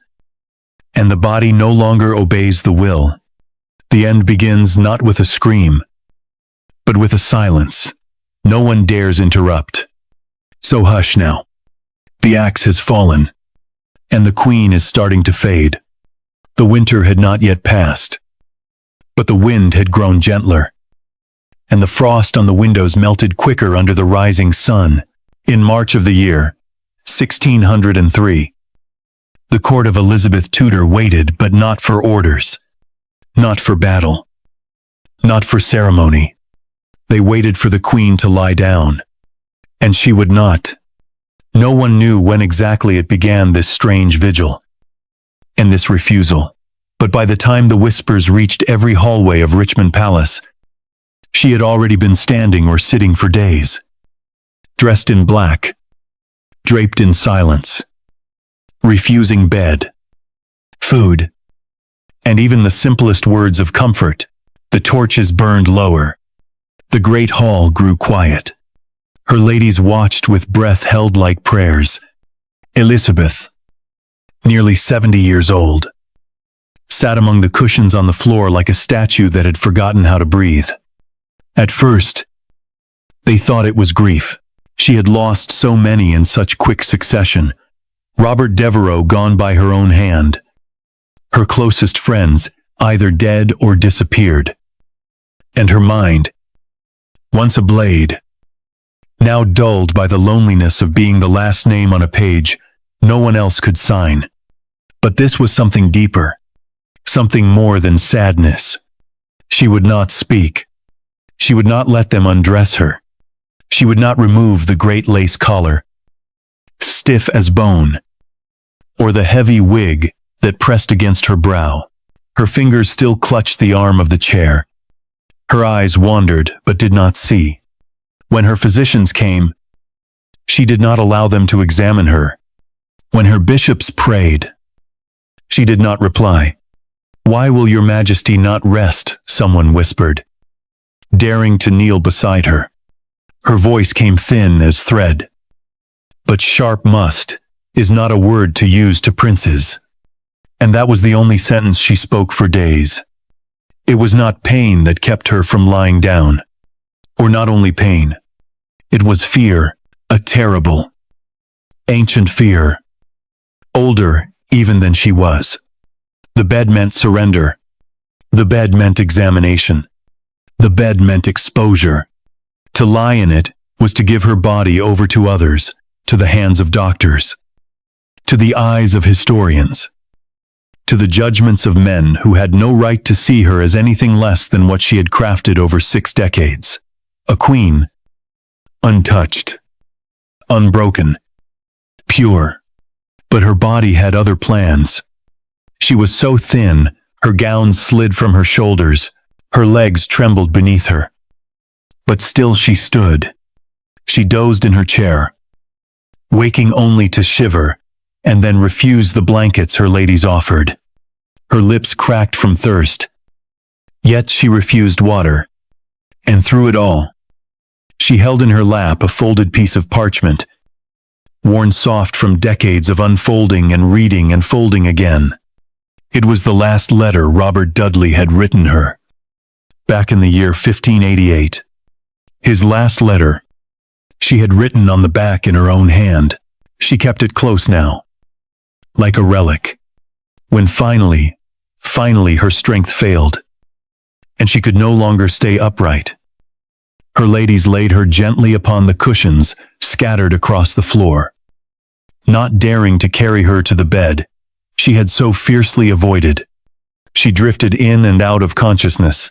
and the body no longer obeys the will. The end begins not with a scream, but with a silence. No one dares interrupt. So hush now. The axe has fallen, and the Queen is starting to fade. The winter had not yet passed, but the wind had grown gentler, and the frost on the windows melted quicker under the rising sun. In March of the year 1603, the court of Elizabeth Tudor waited, but not for orders, not for battle, not for ceremony. They waited for the Queen to lie down, and she would not. No one knew when exactly it began, this strange vigil and this refusal. But by the time the whispers reached every hallway of Richmond Palace, she had already been standing or sitting for days, dressed in black, draped in silence, refusing bed, food, and even the simplest words of comfort. The torches burned lower. The great hall grew quiet. Her ladies watched with breath held like prayers. Elizabeth, nearly 70 years old, sat among the cushions on the floor like a statue that had forgotten how to breathe. At first, they thought it was grief. She had lost so many in such quick succession. Robert Devereux gone by her own hand. Her closest friends either dead or disappeared. And her mind, once a blade, now dulled by the loneliness of being the last name on a page no one else could sign. But this was something deeper, something more than sadness. She would not speak. She would not let them undress her. She would not remove the great lace collar, stiff as bone, or the heavy wig that pressed against her brow. Her fingers still clutched the arm of the chair. Her eyes wandered but did not see. When her physicians came, she did not allow them to examine her. When her bishops prayed, she did not reply. "Why will your majesty not rest?" someone whispered, daring to kneel beside her. Her voice came thin as thread. But sharp must is not a word to use to princes. And that was the only sentence she spoke for days. It was not pain that kept her from lying down. Or not only pain. It was fear, a terrible, ancient fear. Older even than she was. The bed meant surrender. The bed meant examination. The bed meant exposure. To lie in it was to give her body over to others, to the hands of doctors, to the eyes of historians, to the judgments of men who had no right to see her as anything less than what she had crafted over 6 decades. A queen, untouched, unbroken, pure. But her body had other plans. She was so thin, her gown slid from her shoulders, her legs trembled beneath her. But still she stood. She dozed in her chair, waking only to shiver, and then refuse the blankets her ladies offered. Her lips cracked from thirst. Yet she refused water. And through it all, she held in her lap a folded piece of parchment, worn soft from decades of unfolding and reading and folding again. It was the last letter Robert Dudley had written her, back in the year 1588. His last letter. She had written on the back in her own hand. She kept it close now, like a relic. When finally her strength failed, and she could no longer stay upright, her ladies laid her gently upon the cushions scattered across the floor. Not daring to carry her to the bed she had so fiercely avoided, she drifted in and out of consciousness,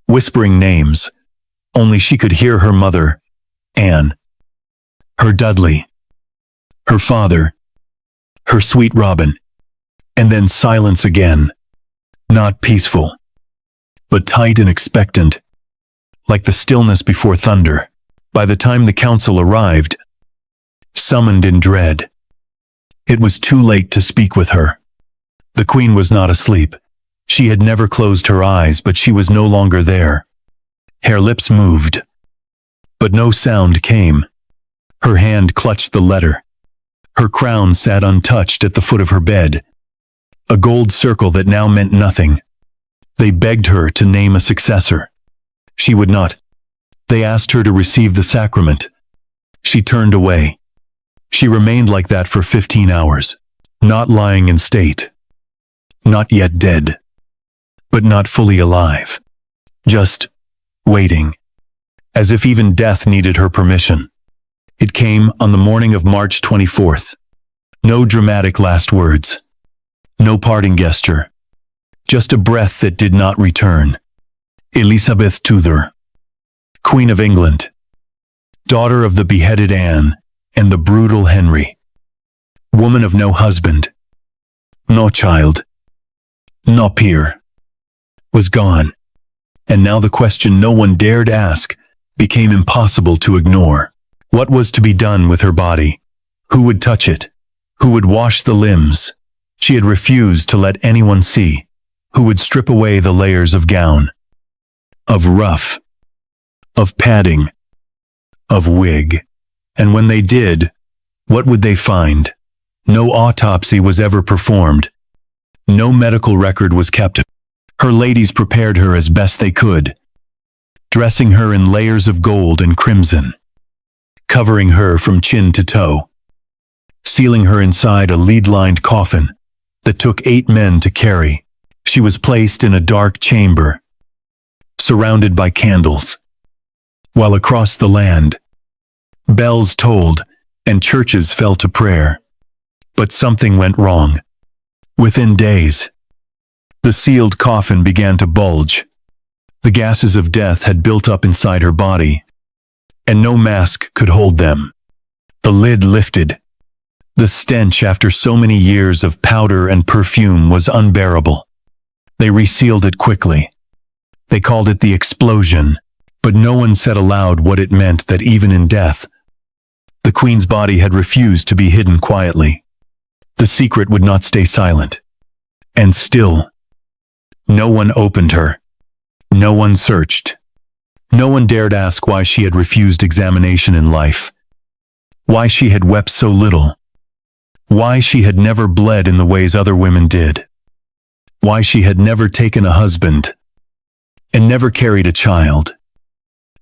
whispering names. Only she could hear her mother, Anne, her Dudley, her father, her sweet Robin, and then silence again, not peaceful, but tight and expectant, like the stillness before thunder. By the time the council arrived, summoned in dread, it was too late to speak with her. The queen was not asleep. She had never closed her eyes, but she was no longer there. Her lips moved, but no sound came. Her hand clutched the letter. Her crown sat untouched at the foot of her bed, a gold circle that now meant nothing. They begged her to name a successor. She would not. They asked her to receive the sacrament. She turned away. She remained like that for 15 hours, not lying in state, not yet dead, but not fully alive. Just waiting, as if even death needed her permission. It came on the morning of March 24th. No dramatic last words. No parting gesture. Just a breath that did not return. Elizabeth Tudor, Queen of England, daughter of the beheaded Anne and the brutal Henry, woman of no husband, no child, no peer, was gone. And now the question no one dared ask became impossible to ignore. What was to be done with her body? Who would touch it? Who would wash the limbs she had refused to let anyone see? Who would strip away the layers of gown, of ruff, of padding, of wig? And when they did, what would they find? No autopsy was ever performed. No medical record was kept. Her ladies prepared her as best they could, dressing her in layers of gold and crimson, covering her from chin to toe, sealing her inside a lead-lined coffin that took 8 men to carry. She was placed in a dark chamber, surrounded by candles, while across the land, bells tolled and churches fell to prayer. But something went wrong. Within days, the sealed coffin began to bulge. The gases of death had built up inside her body, and no mask could hold them. The lid lifted. The stench after so many years of powder and perfume was unbearable. They resealed it quickly. They called it the explosion, but no one said aloud what it meant that even in death, the Queen's body had refused to be hidden quietly. The secret would not stay silent. And still, no one opened her. No one searched. No one dared ask why she had refused examination in life. Why she had wept so little. Why she had never bled in the ways other women did. Why she had never taken a husband. And never carried a child.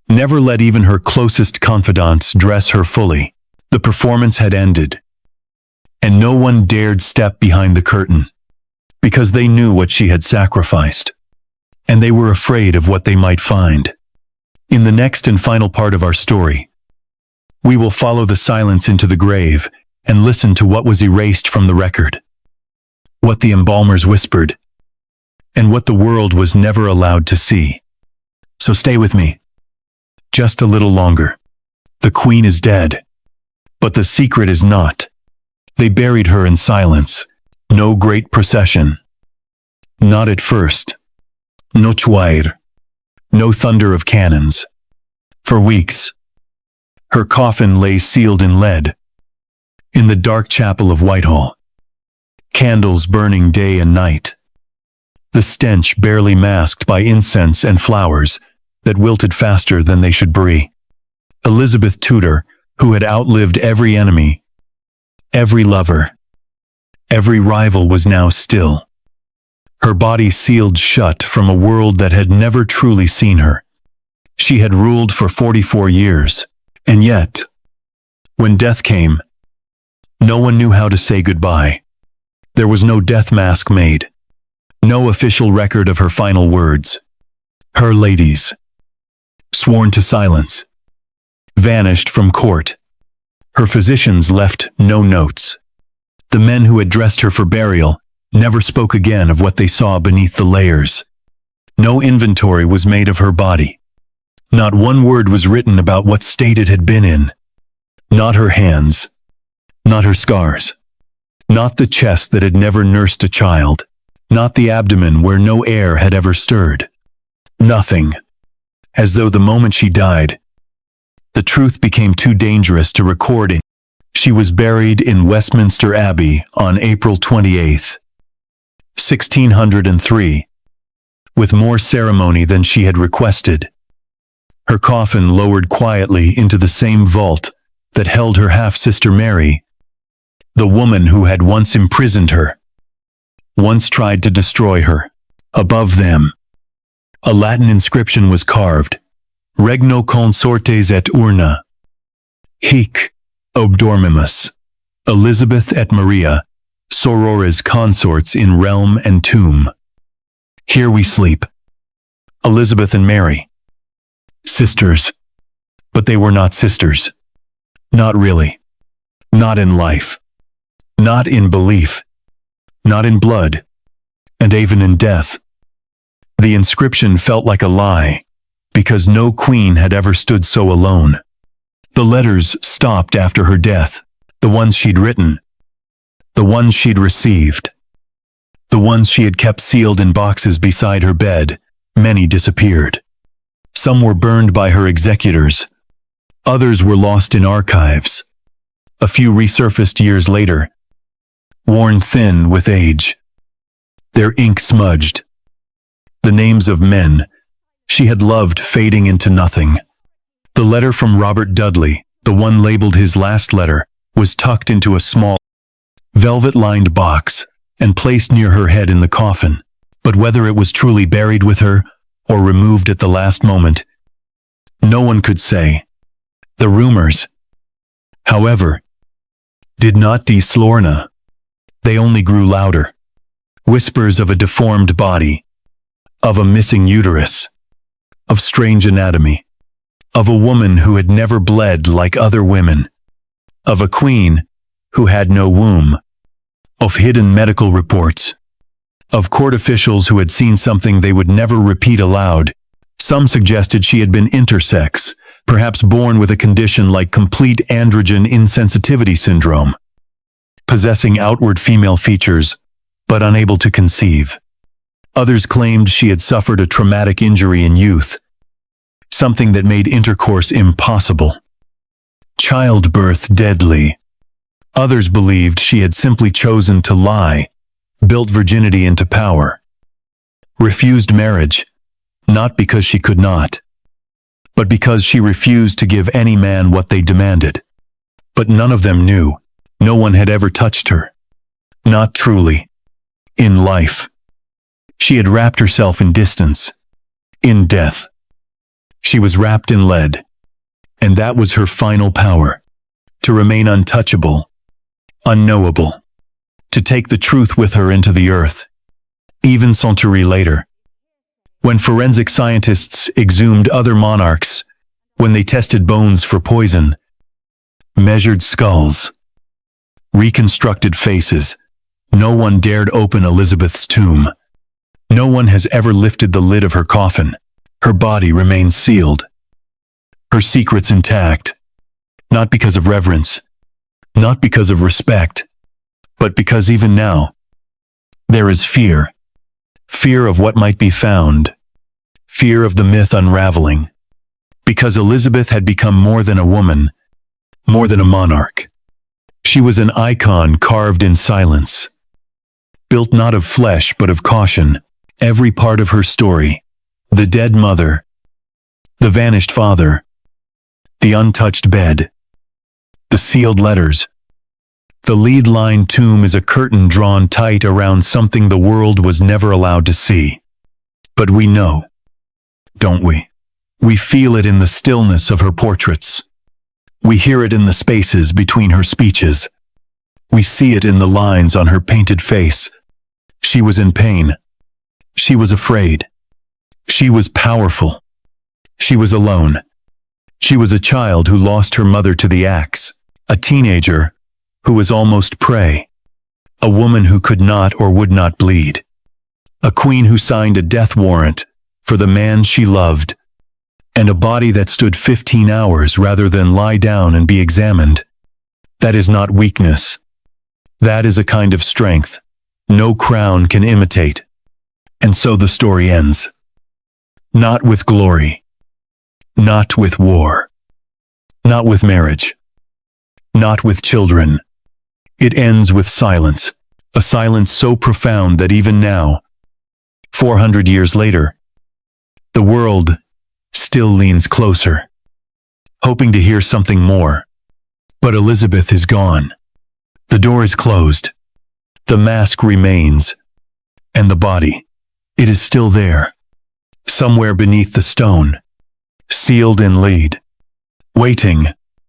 Never let even her closest confidants dress her fully. The performance had ended. And no one dared step behind the curtain. Because they knew what she had sacrificed. And they were afraid of what they might find. In the next and final part of our story, we will follow the silence into the grave and listen to what was erased from the record. What the embalmers whispered. And what the world was never allowed to see. So stay with me. Just a little longer. The Queen is dead. But the secret is not. They buried her in silence. No great procession. Not at first. No choir. No thunder of cannons. For weeks, her coffin lay sealed in lead. In the dark chapel of Whitehall. Candles burning day and night. The stench barely masked by incense and flowers that wilted faster than they should brie. Elizabeth Tudor, who had outlived every enemy, every lover, every rival, was now still. Her body sealed shut from a world that had never truly seen her. She had ruled for 44 years, and yet, when death came, no one knew how to say goodbye. There was no death mask made. No official record of her final words. Her ladies, sworn to silence, vanished from court. Her physicians left no notes. The men who had dressed her for burial never spoke again of what they saw beneath the layers. No inventory was made of her body. Not one word was written about what state it had been in. Not her hands. Not her scars. Not the chest that had never nursed a child. Not the abdomen where no air had ever stirred. Nothing. As though the moment she died, the truth became too dangerous to record. She was buried in Westminster Abbey on April 28, 1603, with more ceremony than she had requested. Her coffin lowered quietly into the same vault that held her half-sister Mary, the woman who had once imprisoned her, once tried to destroy her. Above them, a Latin inscription was carved, Regno consortes et urna. Hic, obdormimus, Elizabeth et Maria, sorores consorts in realm and tomb. Here we sleep. Elizabeth and Mary. Sisters. But they were not sisters. Not really. Not in life. Not in belief. Not in blood. And even in death. The inscription felt like a lie, because no queen had ever stood so alone. The letters stopped after her death, the ones she'd written, the ones she'd received, the ones she had kept sealed in boxes beside her bed. Many disappeared. Some were burned by her executors. Others were lost in archives. A few resurfaced years later, worn thin with age, their ink smudged. The names of men she had loved fading into nothing. The letter from Robert Dudley, the one labeled his last letter, was tucked into a small, velvet-lined box and placed near her head in the coffin. But whether it was truly buried with her or removed at the last moment, no one could say. The rumors, however, did not deslorna. They only grew louder. Whispers of a deformed body, of a missing uterus, of strange anatomy, of a woman who had never bled like other women, of a queen who had no womb, of hidden medical reports, of court officials who had seen something they would never repeat aloud. Some suggested she had been intersex, perhaps born with a condition like complete androgen insensitivity syndrome, possessing outward female features, but unable to conceive. Others claimed she had suffered a traumatic injury in youth, something that made intercourse impossible. Childbirth deadly. Others believed she had simply chosen to lie, built virginity into power. Refused marriage, not because she could not, but because she refused to give any man what they demanded. But none of them knew. No one had ever touched her. Not truly. In life. She had wrapped herself in distance. In death. She was wrapped in lead. And that was her final power. To remain untouchable. Unknowable. To take the truth with her into the earth. Even century later. When forensic scientists exhumed other monarchs, when they tested bones for poison, measured skulls, reconstructed faces, no one dared open Elizabeth's tomb. No one has ever lifted the lid of her coffin. Her body remains sealed. Her secrets intact. Not because of reverence, not because of respect, but because even now, there is fear. Fear of what might be found. Fear of the myth unraveling. Because Elizabeth had become more than a woman, more than a monarch. She was an icon carved in silence. Built not of flesh but of caution. Every part of her story. The dead mother. The vanished father. The untouched bed. The sealed letters. The lead-lined tomb is a curtain drawn tight around something the world was never allowed to see. But we know, don't we? We feel it in the stillness of her portraits. We hear it in the spaces between her speeches. We see it in the lines on her painted face. She was in pain. She was afraid. She was powerful. She was alone. She was a child who lost her mother to the axe. A teenager who was almost prey. A woman who could not or would not bleed. A queen who signed a death warrant for the man she loved. And a body that stood 15 hours rather than lie down and be examined. That is not weakness. That is a kind of strength no crown can imitate. And so the story ends. Not with glory. Not with war. Not with marriage. Not with children. It ends with silence. A silence so profound that even now, 400 years later, the world still leans closer, hoping to hear something more. But Elizabeth is gone. The door is closed. The mask remains. And the body, it is still there, somewhere beneath the stone, sealed in lead, waiting,